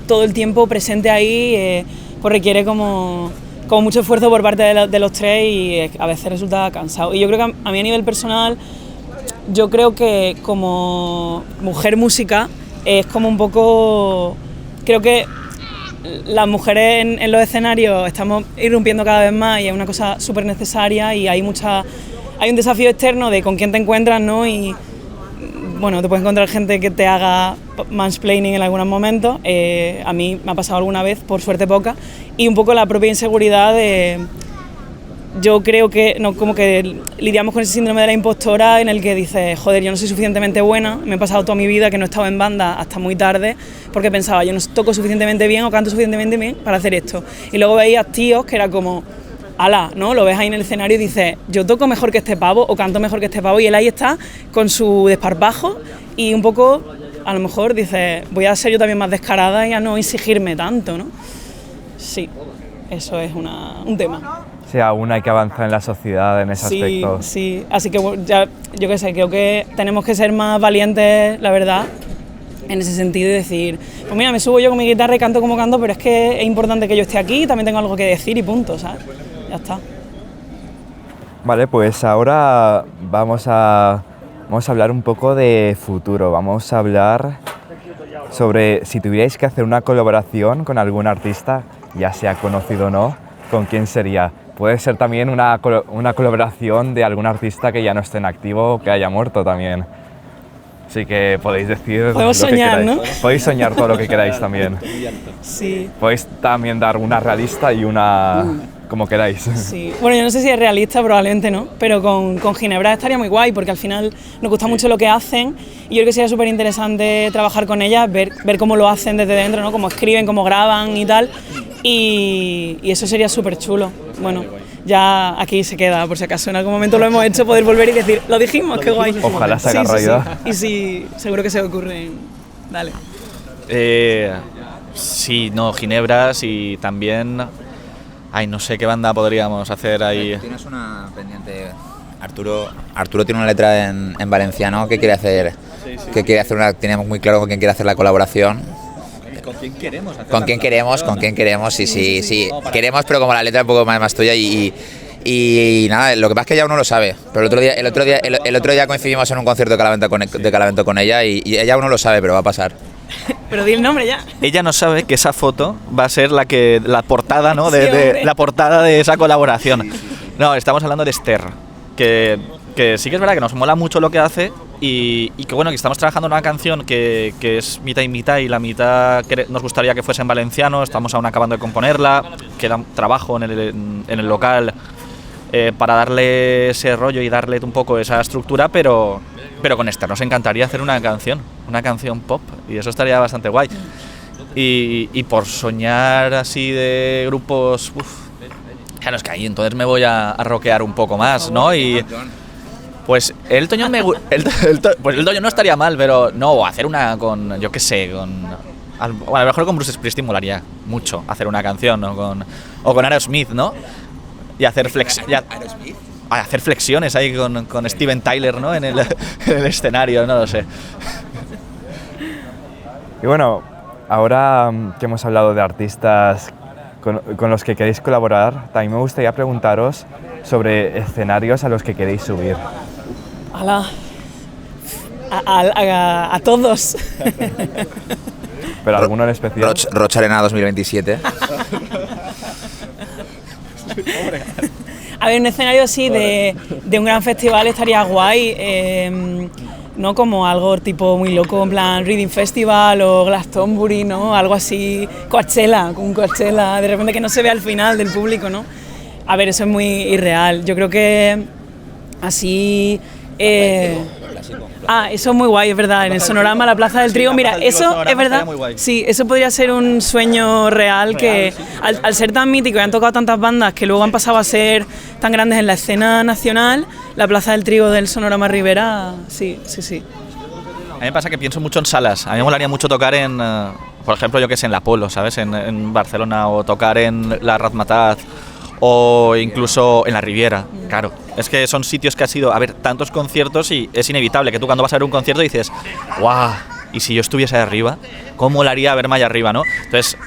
todo el tiempo presente ahí, pues requiere como mucho esfuerzo por parte de los tres y a veces resulta cansado. Y yo creo que a mí a nivel personal, yo creo que como mujer música es como un poco... Creo que las mujeres en los escenarios estamos irrumpiendo cada vez más y es una cosa súper necesaria, y hay un desafío externo de con quién te encuentras, ¿no? Y bueno, te puedes encontrar gente que te haga mansplaining en algunos momentos. A mí me ha pasado alguna vez, por suerte poca, y un poco la propia inseguridad de... Yo creo que no, como que lidiamos con ese síndrome de la impostora en el que dices, joder, yo no soy suficientemente buena, me he pasado toda mi vida que no he estado en banda hasta muy tarde porque pensaba, yo no toco suficientemente bien o canto suficientemente bien para hacer esto. Y luego veías tíos que era como, ala, ¿no? Lo ves ahí en el escenario y dices, yo toco mejor que este pavo o canto mejor que este pavo, y él ahí está con su desparpajo y un poco, a lo mejor dices, voy a ser yo también más descarada y a no exigirme tanto, ¿no? Sí. eso es un tema. Sí, aún hay que avanzar en la sociedad en ese aspecto. Sí, así que ya, yo qué sé, creo que tenemos que ser más valientes, la verdad, en ese sentido y decir, pues mira, me subo yo con mi guitarra y canto como canto, pero es que es importante que yo esté aquí, también tengo algo que decir y punto, ¿sabes? Ya está. Vale, pues ahora vamos a hablar un poco de futuro, vamos a hablar sobre si tuvierais que hacer una colaboración con algún artista, ya sea conocido o no, ¿con quién sería? Puede ser también una colaboración de algún artista que ya no esté en activo o que haya muerto también. Así que podéis decir podemos lo soñar, que queráis. ¿no? Podéis soñar todo lo que queráis también. Sí. Podéis también dar una realista y una como queráis. Sí. Bueno, yo no sé si es realista, probablemente no, pero con Ginebra estaría muy guay porque al final nos gusta mucho lo que hacen y yo creo que sería súper interesante trabajar con ellas, ver cómo lo hacen desde dentro, ¿no? Cómo escriben, cómo graban y tal, y eso sería súper chulo. Bueno, ya aquí se queda, por si acaso en algún momento lo hemos hecho, poder volver y decir, lo dijimos, qué guay. Ojalá se haga realidad. Sí. Y sí, seguro que se ocurren. Dale. Sí, no, Ginebras y también... Ay, no sé qué banda podríamos hacer ahí. Tienes una pendiente. Arturo tiene una letra en valenciano que quiere hacer. Que quiere hacer tenemos muy claro con quién quiere hacer la colaboración. ¿Con quién queremos hacer ¿Con quién queremos? Sí. Queremos, pero como la letra es un poco más tuya y nada, lo que pasa es que ella uno lo sabe. Pero el otro día coincidimos en un concierto de Calavento con ella y ella uno lo sabe, pero va a pasar. Pero di el nombre ya. Ella no sabe que esa foto va a ser la portada, ¿no? Sí, de la portada de esa colaboración. No, estamos hablando de Esther, que sí que es verdad que nos mola mucho lo que hace y que bueno, que estamos trabajando en una canción que es mitad y mitad y la mitad que nos gustaría que fuese en valenciano, estamos aún acabando de componerla, queda trabajo en el local para darle ese rollo y darle un poco esa estructura, pero con Esther nos encantaría hacer una canción pop y eso estaría bastante guay. Y por soñar así de grupos, claro, es que ahí entonces me voy a rockear un poco más, ¿no? Y pues el Toño no estaría mal, pero no, hacer una con, yo qué sé, a lo mejor con Bruce Springsteen molaría mucho hacer una canción, ¿no? O con Aerosmith, ¿no? Y hacer hacer flexiones ahí con Steven Tyler, ¿no? en el escenario, no lo sé. Y bueno, ahora que hemos hablado de artistas con los que queréis colaborar, también me gustaría preguntaros sobre escenarios a los que queréis subir. ¡Hala! A todos. ¿Pero alguno en especial? Rocha Arena 2027. A ver, un escenario así de un gran festival estaría guay, no como algo tipo muy loco, en plan Reading Festival o Glastonbury, ¿no? Algo así, Coachella, de repente que no se ve al final del público, ¿no? A ver, eso es muy irreal. Yo creo que así... eso es muy guay, es verdad, en el Sonorama, la Plaza del Trío, mira, eso es verdad, sí, eso podría ser un sueño real que al ser tan mítico y han tocado tantas bandas que luego han pasado a ser tan grandes en la escena nacional, la Plaza del Trío del Sonorama Rivera, sí. A mí me pasa que pienso mucho en salas, a mí me molaría mucho tocar por ejemplo, yo que sé, en la Apolo, ¿sabes? En Barcelona, o tocar en la Razmataz, o incluso en la Riviera, claro. Es que son sitios que ha sido, a ver, tantos conciertos y es inevitable que tú cuando vas a ver un concierto dices, ¡guau! Y si yo estuviese ahí arriba, ¿cómo molaría verme allá arriba, no? Entonces,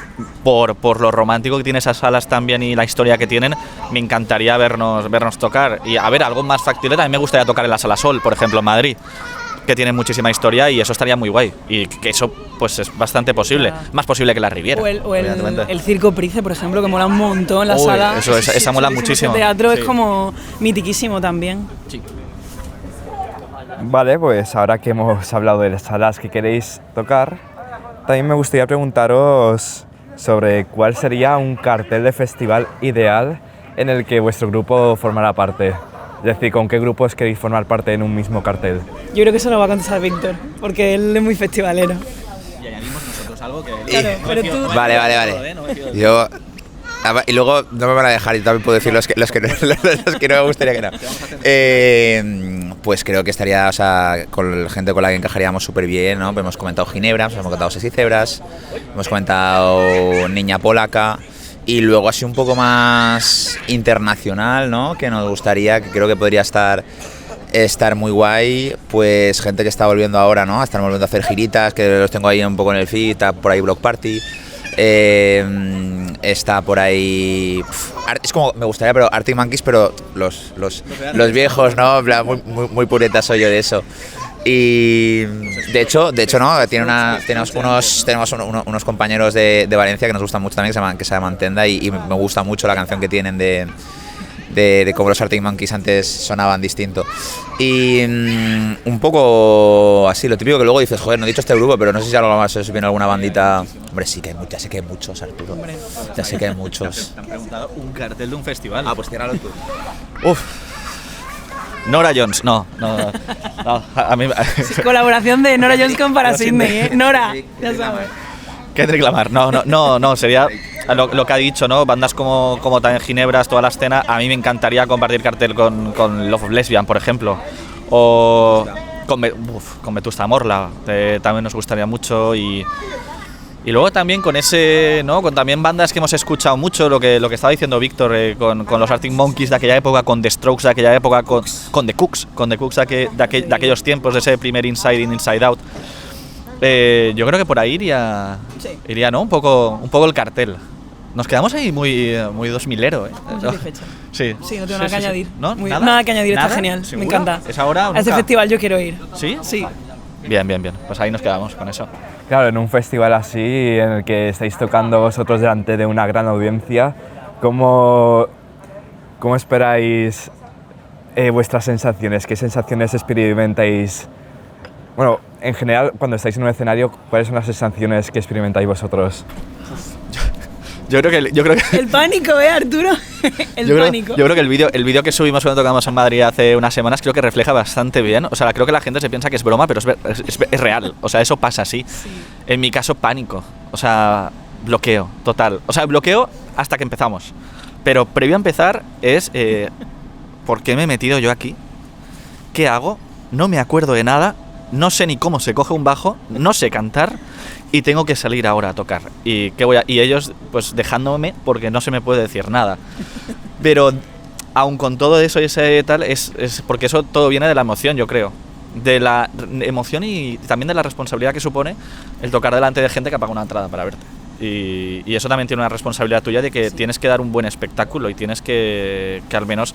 por lo romántico que tiene esas salas también y la historia que tienen, me encantaría vernos tocar. Y a ver, algo más factible, también me gustaría tocar en la Sala Sol, por ejemplo, en Madrid, que tiene muchísima historia y eso estaría muy guay. Y que eso pues es bastante posible, más posible que la Riviera. O el Circo Price, por ejemplo, que mola un montón la sala. Esa mola muchísimo. El teatro es como mitiquísimo también. Sí. Vale, pues ahora que hemos hablado de las salas que queréis tocar, también me gustaría preguntaros sobre cuál sería un cartel de festival ideal en el que vuestro grupo formará parte. Es decir, ¿con qué grupos queréis formar parte en un mismo cartel? Yo creo que eso lo va a contestar Víctor, porque él es muy festivalero. Y añadimos nosotros algo que... Claro, pero tú... Vale. Yo... Y luego no me van a dejar, yo también puedo decir los que no me gustaría que no. Pues creo que estaría, o sea, con gente con la que encajaríamos súper bien, ¿no? Hemos comentado Ginebra, hemos comentado Sexy Cebras, hemos comentado Niña Polaca Y luego así un poco más internacional, ¿no? Que nos gustaría, que creo que podría estar muy guay, pues gente que está volviendo ahora, ¿no? Están volviendo a hacer giritas, que los tengo ahí un poco en el feed, está por ahí Block Party, está por ahí... es como, me gustaría, pero Arctic Monkeys, pero los viejos, ¿no? En plan, muy pureta soy yo de eso. Y de hecho no, tenemos unos compañeros de Valencia que nos gustan mucho también, que se llaman Tenda, y me gusta mucho la canción que tienen de cómo los Arctic Monkeys antes sonaban distinto. Y un poco así, lo típico que luego dices, joder, no he dicho este grupo, pero no sé si algo más viene alguna bandita. Hombre, sí que hay, ya sé que hay muchos, Arturo. Ya sé que hay muchos. Te han preguntado un cartel de un festival. Ah, pues tíralo tú. Uf. Nora Jones, no, a mí... Colaboración de Nora Jones con para Sydney, ¿eh? Nora, ya sabes. Kendrick Lamar, no, sería lo que ha dicho, ¿no? Bandas como también Ginebras, toda la escena. A mí me encantaría compartir cartel con Love of Lesbian, por ejemplo, o con Vetusta Morla, también nos gustaría mucho. Y luego también con ese, ¿no? Con también bandas que hemos escuchado mucho, lo que estaba diciendo Víctor, con los Arctic Monkeys de aquella época, con The Strokes de aquella época, con The Cooks de aquellos tiempos, de ese primer Inside In, Inside Out. Yo creo que por ahí iría, ¿no? Un poco el cartel. Nos quedamos ahí muy 2000ero, ¿eh? Muy satisfecha. Sí. Sí, no tengo nada que añadir. ¿No? Nada que añadir, ¿Nada? está genial, ¿Seguro? me encanta. ¿Es ahora o A ese nunca? festival yo quiero ir. ¿Sí? Sí. Bien. Pues ahí nos quedamos con eso. Claro, en un festival así, en el que estáis tocando vosotros delante de una gran audiencia, ¿cómo esperáis vuestras sensaciones? ¿Qué sensaciones experimentáis? Bueno, en general, cuando estáis en un escenario, ¿cuáles son las sensaciones que experimentáis vosotros? Yo creo que El pánico, Arturo. Pánico. Yo creo que el vídeo que subimos cuando tocamos en Madrid hace unas semanas creo que refleja bastante bien. O sea, creo que la gente se piensa que es broma, pero es real. O sea, eso pasa así. Sí. En mi caso, pánico. O sea, bloqueo, total. O sea, bloqueo hasta que empezamos. Pero previo a empezar es... ¿por qué me he metido yo aquí? ¿Qué hago? No me acuerdo de nada. No sé ni cómo se coge un bajo. No sé cantar. Y tengo que salir ahora a tocar. Y ellos, pues dejándome, porque no se me puede decir nada. Pero, aun con todo eso y ese tal, es porque eso todo viene de la emoción, yo creo. De la emoción y también de la responsabilidad que supone el tocar delante de gente que ha pagado una entrada para verte. Y eso también tiene una responsabilidad tuya de que tienes que dar un buen espectáculo y tienes que al menos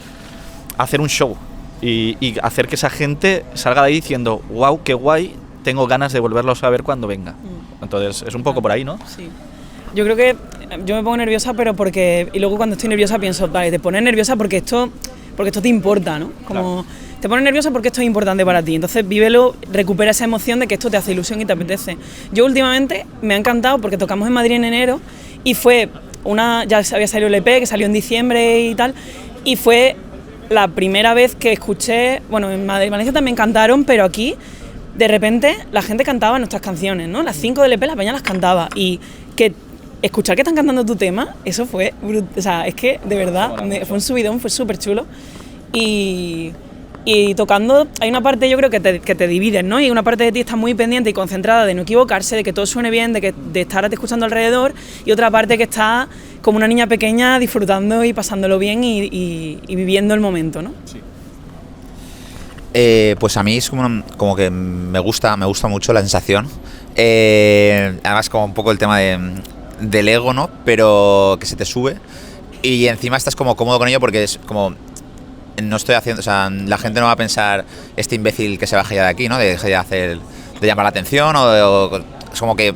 hacer un show. Y hacer que esa gente salga de ahí diciendo, wow, qué guay, tengo ganas de volverlos a ver cuando venga. Entonces, es un poco por ahí, ¿no? Sí. Yo creo que yo me pongo nerviosa, pero porque... Y luego cuando estoy nerviosa pienso, vale, te pones nerviosa porque esto te importa, ¿no? Como claro. Te pones nerviosa porque esto es importante para ti. Entonces, vívelo, recupera esa emoción de que esto te hace ilusión y te apetece. Yo últimamente me ha encantado porque tocamos en Madrid en enero y fue ya había salido el EP, que salió en diciembre y tal, y fue la primera vez que escuché... Bueno, en Valencia también cantaron, pero aquí... De repente la gente cantaba nuestras canciones, ¿no? Las 5 del EP la peña las cantaba y que escuchar que están cantando tu tema, eso fue o sea, es que de verdad fue un subidón, fue súper chulo y tocando hay una parte yo creo que te divides, ¿no? Y una parte de ti está muy pendiente y concentrada de no equivocarse, de que todo suene bien, de estar escuchando alrededor, y otra parte que está como una niña pequeña disfrutando y pasándolo bien y viviendo el momento, ¿no? Sí. Pues a mí es como que me gusta mucho la sensación. Además como un poco el tema del ego, ¿no? Pero que se te sube y encima estás como cómodo con ello porque es como... No estoy haciendo... O sea, la gente no va a pensar este imbécil que se baja ya de aquí, ¿no? De llamar la atención o es como que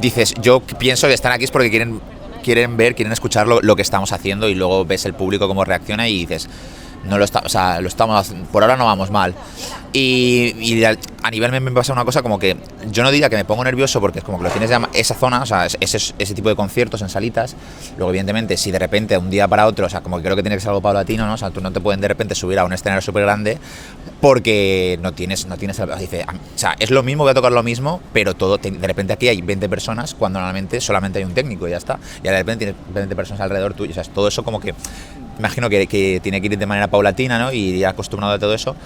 dices, yo pienso que están aquí es porque quieren escuchar lo que estamos haciendo, y luego ves el público cómo reacciona y dices... lo estamos, por ahora no vamos mal. Y a nivel me pasa una cosa como que yo no diría que me pongo nervioso porque es como que lo tienes ya esa zona, o sea, ese tipo de conciertos en salitas. Luego evidentemente si de repente de un día para otro, o sea, como que creo que tiene que ser algo paulatino, ¿no? O sea, tú no te pueden de repente subir a un escenario súper grande porque no tienes dice, o sea, es lo mismo, voy a tocar lo mismo, pero de repente aquí hay 20 personas cuando normalmente solamente hay un técnico y ya está. Y de repente tienes 20 personas alrededor tuyo, o sea, todo eso como que imagino que tiene que ir de manera paulatina, ¿no? Y ir acostumbrado a todo eso.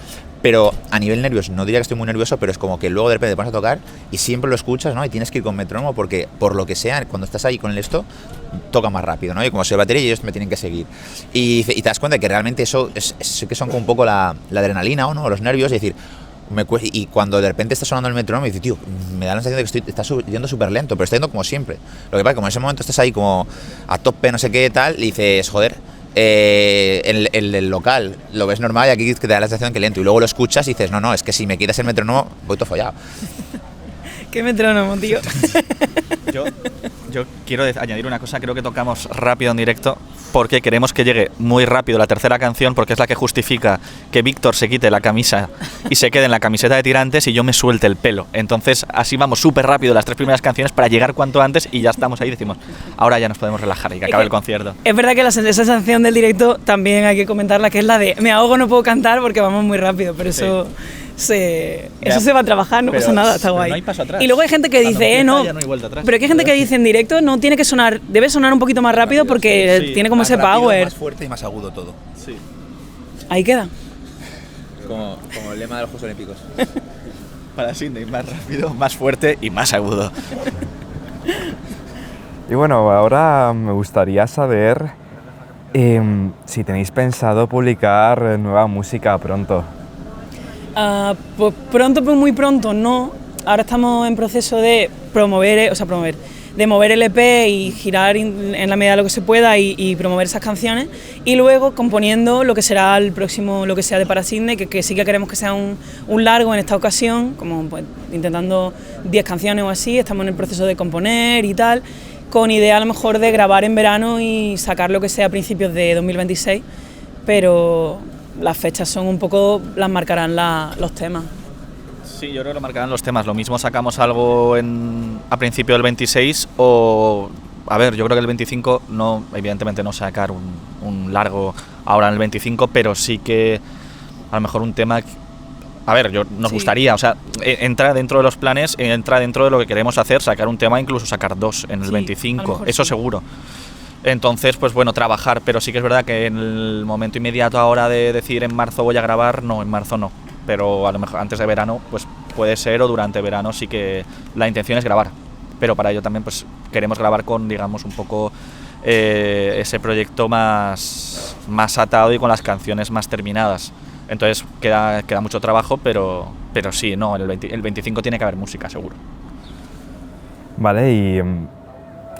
Pero a nivel nervios, no diría que estoy muy nervioso, pero es como que luego de repente te pones a tocar y siempre lo escuchas, ¿no? Y tienes que ir con metrónomo porque, por lo que sea, cuando estás ahí con el esto, toca más rápido, ¿no? Y como soy batería, ellos me tienen que seguir. Y te das cuenta que realmente eso es que son como un poco la adrenalina, ¿no? Los nervios, es decir, y cuando de repente está sonando el metrónomo, y dices, tío, me da la sensación de que está yendo súper lento, pero está yendo como siempre. Lo que pasa es que como en ese momento estás ahí como a tope, no sé qué, tal, y dices, joder, el local lo ves normal y aquí te da la sensación que lento. Y luego lo escuchas y dices, no, es que si me quitas el metrónomo, voy todo follado. ¿Qué metrónomo, tío? Yo quiero añadir una cosa, creo que tocamos rápido en directo porque queremos que llegue muy rápido la tercera canción porque es la que justifica que Víctor se quite la camisa y se quede en la camiseta de tirantes y yo me suelte el pelo. Entonces así vamos súper rápido las 3 primeras canciones para llegar cuanto antes y ya estamos ahí y decimos, ahora ya nos podemos relajar y que acabe el concierto. Es verdad que esa sensación del directo también hay que comentarla, que es la de me ahogo, no puedo cantar porque vamos muy rápido, pero eso... Eso se va a trabajar, no pasa nada, está guay. No hay paso atrás. Y luego hay gente que dice, no, hay vuelta atrás. pero hay gente que dice en directo no tiene que sonar, debe sonar un poquito más rápido porque tiene como ese power. Más fuerte y más agudo todo. Sí. Ahí queda. Como el lema de los Juegos Olímpicos. Para Sydney, más rápido, más fuerte y más agudo. Y bueno, ahora me gustaría saber si tenéis pensado publicar nueva música pronto. Pues pronto, pues muy pronto, no. Ahora estamos en proceso de de mover el EP y girar en la medida de lo que se pueda y promover esas canciones y luego componiendo lo que será el próximo, lo que sea de Para Sydney, que sí que queremos que sea un largo en esta ocasión, como pues, intentando 10 canciones o así, estamos en el proceso de componer y tal, con idea a lo mejor de grabar en verano y sacar lo que sea a principios de 2026, pero las fechas son un poco, las marcarán los temas. Sí, yo creo que lo marcarán los temas. Lo mismo sacamos algo a principio del 26 o... A ver, yo creo que el 25 no, evidentemente no sacar un largo ahora en el 25, pero sí que a lo mejor un tema... A ver, nos gustaría, o sea, entra dentro de los planes, entra dentro de lo que queremos hacer, sacar un tema, incluso sacar 2 en el 25, eso seguro. Entonces, pues bueno, trabajar, pero sí que es verdad que en el momento inmediato ahora de decir en marzo voy a grabar, no, en marzo no. Pero a lo mejor antes de verano, pues puede ser, o durante verano sí que la intención es grabar. Pero para ello también pues queremos grabar con, digamos, un poco ese proyecto más atado y con las canciones más terminadas. Entonces queda mucho trabajo, pero sí, no, el 25 tiene que haber música, seguro. Vale, y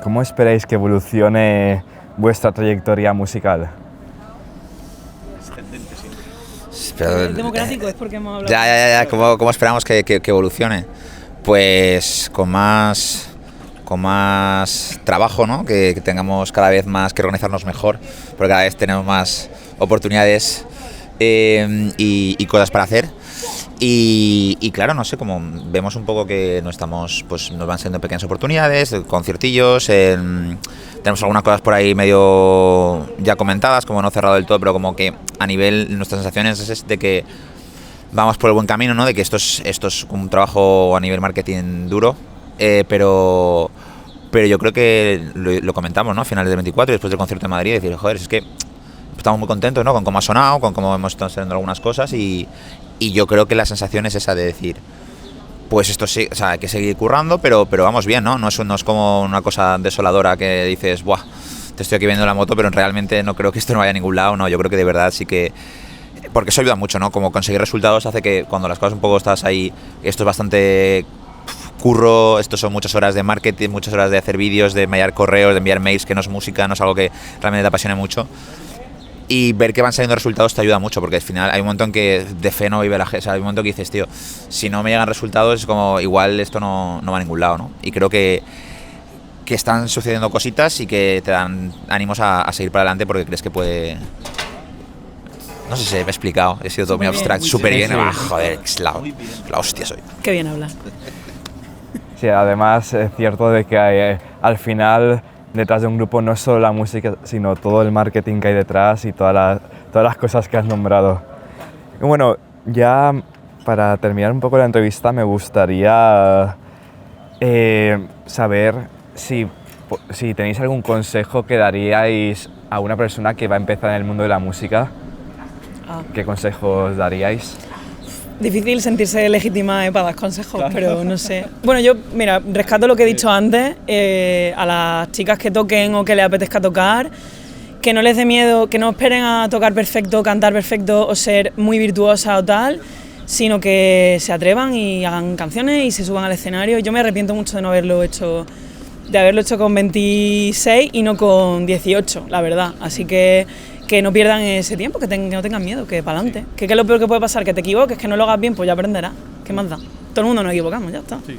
¿cómo esperáis que evolucione vuestra trayectoria musical? ¿Es democrático? Es porque hemos hablado... Ya. ¿Cómo esperamos que evolucione? Pues con más trabajo, ¿no? Que tengamos cada vez más que organizarnos mejor, porque cada vez tenemos más oportunidades y cosas para hacer. Y claro, no sé, como vemos un poco que nos van siendo pequeñas oportunidades, conciertillos, tenemos algunas cosas por ahí medio ya comentadas, como no cerrado del todo, pero como que a nivel, nuestras sensaciones es de que vamos por el buen camino, ¿no? De que esto es un trabajo a nivel marketing duro, pero yo creo que lo comentamos, ¿no? A finales del 24 y después del concierto de Madrid, decir, joder, es que estamos muy contentos, ¿no? Con cómo ha sonado, con cómo hemos estado haciendo algunas cosas y yo creo que la sensación es esa de decir, pues esto sí, o sea, hay que seguir currando, pero vamos bien, ¿no? No es como una cosa desoladora que dices, buah, te estoy aquí viendo la moto, pero realmente no creo que esto no vaya a ningún lado, no, yo creo que de verdad sí que... Porque eso ayuda mucho, ¿no? Como conseguir resultados hace que cuando las cosas un poco estás ahí, esto es bastante curro, esto son muchas horas de marketing, muchas horas de hacer vídeos, de enviar correos, de enviar mails, que no es música, no es algo que realmente te apasione mucho. Y ver que van saliendo resultados te ayuda mucho, porque al final hay un momento en que de fe no vive la gente, o sea, hay un momento que dices, tío, si no me llegan resultados es como, igual esto no va a ningún lado, ¿no? Y creo que están sucediendo cositas y que te dan ánimos a seguir para adelante porque crees que puede... No sé si me he explicado, he sido todo muy abstracto, súper bien, joder, la hostia soy. Qué bien hablar. Sí, además es cierto de que hay, al final detrás de un grupo no es solo la música, sino todo el marketing que hay detrás y todas las cosas que has nombrado. Y bueno, ya para terminar un poco la entrevista me gustaría saber si tenéis algún consejo que daríais a una persona que va a empezar en el mundo de la música, ¿qué consejos daríais? Difícil sentirse legítima para dar consejos, pero no sé. Bueno, yo, mira, rescato lo que he dicho antes, a las chicas que toquen o que les apetezca tocar, que no les dé miedo, que no esperen a tocar perfecto, cantar perfecto o ser muy virtuosa o tal, sino que se atrevan y hagan canciones y se suban al escenario. Yo me arrepiento mucho de no haberlo hecho, de haberlo hecho con 26 y no con 18, la verdad. Así que no pierdan ese tiempo, que no tengan miedo, que para adelante. Que es lo peor que puede pasar, que te equivoques, que no lo hagas bien, pues ya aprenderás. ¿Qué más da? Todo el mundo nos equivocamos, ya está. Sí.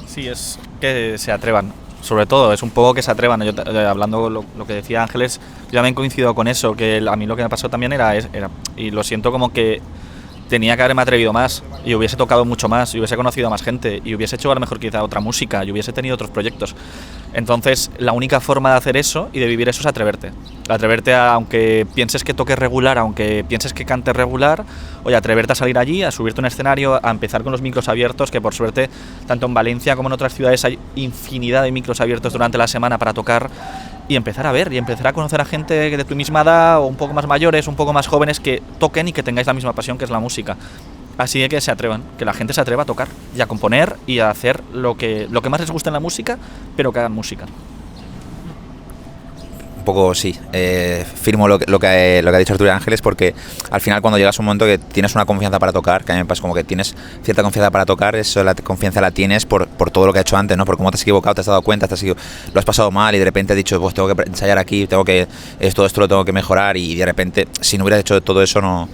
Sí, es que se atrevan. Sobre todo, es un poco que se atrevan. Yo, hablando lo que decía Ángeles, yo también coincido con eso, que a mí lo que me pasó también era y lo siento como que tenía que haberme atrevido más y hubiese tocado mucho más y hubiese conocido a más gente y hubiese hecho a lo mejor quizá otra música y hubiese tenido otros proyectos. Entonces, la única forma de hacer eso y de vivir eso es atreverte. Atreverte aunque pienses que toques regular, aunque pienses que cantes regular, oye, atreverte a salir allí, a subirte a un escenario, a empezar con los micros abiertos, que por suerte, tanto en Valencia como en otras ciudades hay infinidad de micros abiertos durante la semana para tocar y empezar a ver y empezar a conocer a gente de tu misma edad o un poco más mayores, un poco más jóvenes que toquen y que tengáis la misma pasión que es la música. Así que se atrevan, que la gente se atreva a tocar y a componer y a hacer lo que más les gusta en la música, pero que hagan música. Un poco sí, firmo lo que ha dicho Arturo Ángeles, porque al final cuando llegas a un momento que tienes una confianza para tocar, que a mí me pasa como que tienes cierta confianza para tocar, eso la confianza la tienes por todo lo que has hecho antes, ¿no? Por cómo te has equivocado, te has dado cuenta, lo has pasado mal y de repente has dicho, pues tengo que ensayar aquí, esto lo tengo que mejorar, y de repente si no hubieras hecho todo eso no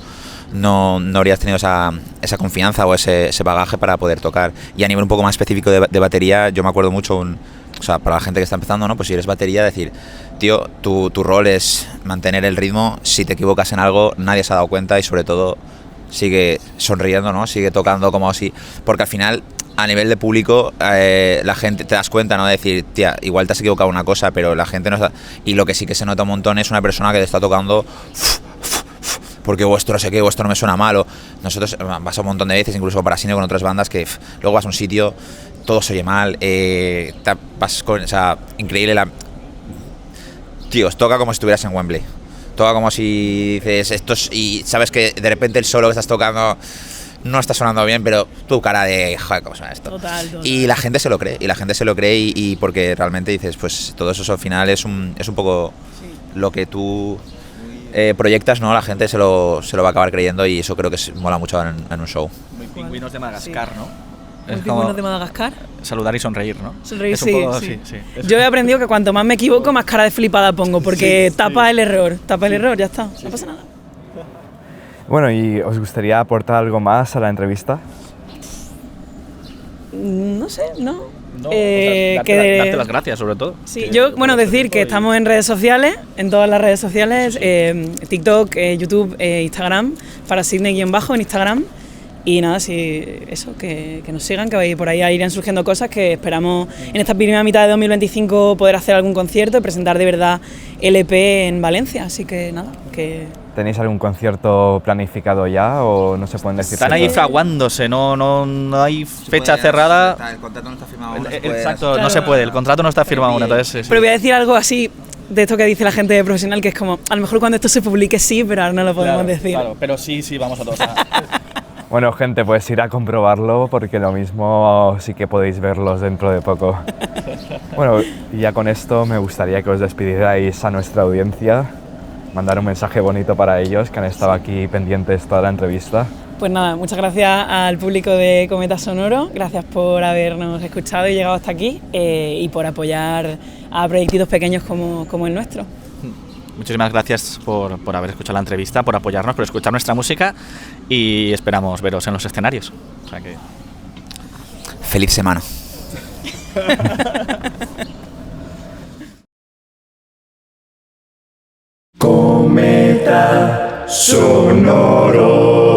habrías tenido esa confianza o ese bagaje para poder tocar. Y a nivel un poco más específico de batería, yo me acuerdo mucho, o sea, para la gente que está empezando, ¿no? Pues si eres batería, decir, tío, tu rol es mantener el ritmo, si te equivocas en algo, nadie se ha dado cuenta y sobre todo sigue sonriendo, ¿no? Sigue tocando como así, porque al final, a nivel de público, la gente te das cuenta, ¿no? De decir, tía, igual te has equivocado una cosa, pero la gente no está... Y lo que sí que se nota un montón es una persona que te está tocando... porque vuestro no sé qué, vuestro no me suena mal. Nosotros vas un montón de veces, incluso para cine con otras bandas, que luego vas a un sitio, todo se oye mal, o sea, increíble Tíos, toca como si estuvieras en Wembley. Toca como si dices y sabes que de repente el solo que estás tocando no está sonando bien, pero tu cara de, joder, ¿cómo suena esto? Total. Y la gente se lo cree, y porque realmente dices, pues todo eso al final es un poco lo que tú... proyectas, ¿no? La gente se lo va a acabar creyendo y eso creo que mola mucho en un show. Muy Pingüinos de Madagascar, Sí. ¿no? ¿Muy Pingüinos de Madagascar? Saludar y sonreír, ¿no? Sonreír, es un poco, sí. sí. Yo he aprendido que cuanto más me equivoco, más cara de flipada pongo, porque tapa el error, ya está, no pasa nada. Bueno, ¿y os gustaría aportar algo más a la entrevista? No sé, ¿no? No, darte las gracias, sobre todo. Sí, decir que estamos en redes sociales, en todas las redes sociales, TikTok, YouTube, Instagram, para Sydney-bajo en Instagram. Y nada, que nos sigan, que por ahí irán surgiendo cosas, que esperamos en esta primera mitad de 2025 poder hacer algún concierto y presentar de verdad el EP en Valencia. Así que nada, que... ¿Tenéis algún concierto planificado ya o no se pueden decir? Están ahí fraguándose, no hay fecha cerrada. El contrato no está firmado. Exacto, no se puede, el contrato no está firmado aún, entonces... Pero voy a decir algo así de esto que dice la gente profesional, que es como, a lo mejor cuando esto se publique sí, pero ahora no lo podemos decir. Claro, pero sí, vamos a todos. Bueno, gente, pues ir a comprobarlo porque lo mismo sí que podéis verlos dentro de poco. Bueno, y ya con esto me gustaría que os despidierais a nuestra audiencia, mandar un mensaje bonito para ellos que han estado aquí pendientes toda la entrevista. Pues nada, muchas gracias al público de Cometa Sonoro, gracias por habernos escuchado y llegado hasta aquí y por apoyar a proyectitos pequeños como el nuestro. Muchísimas gracias por haber escuchado la entrevista, por apoyarnos, por escuchar nuestra música y esperamos veros en los escenarios. O sea que... Feliz semana. Cometa Sonoro.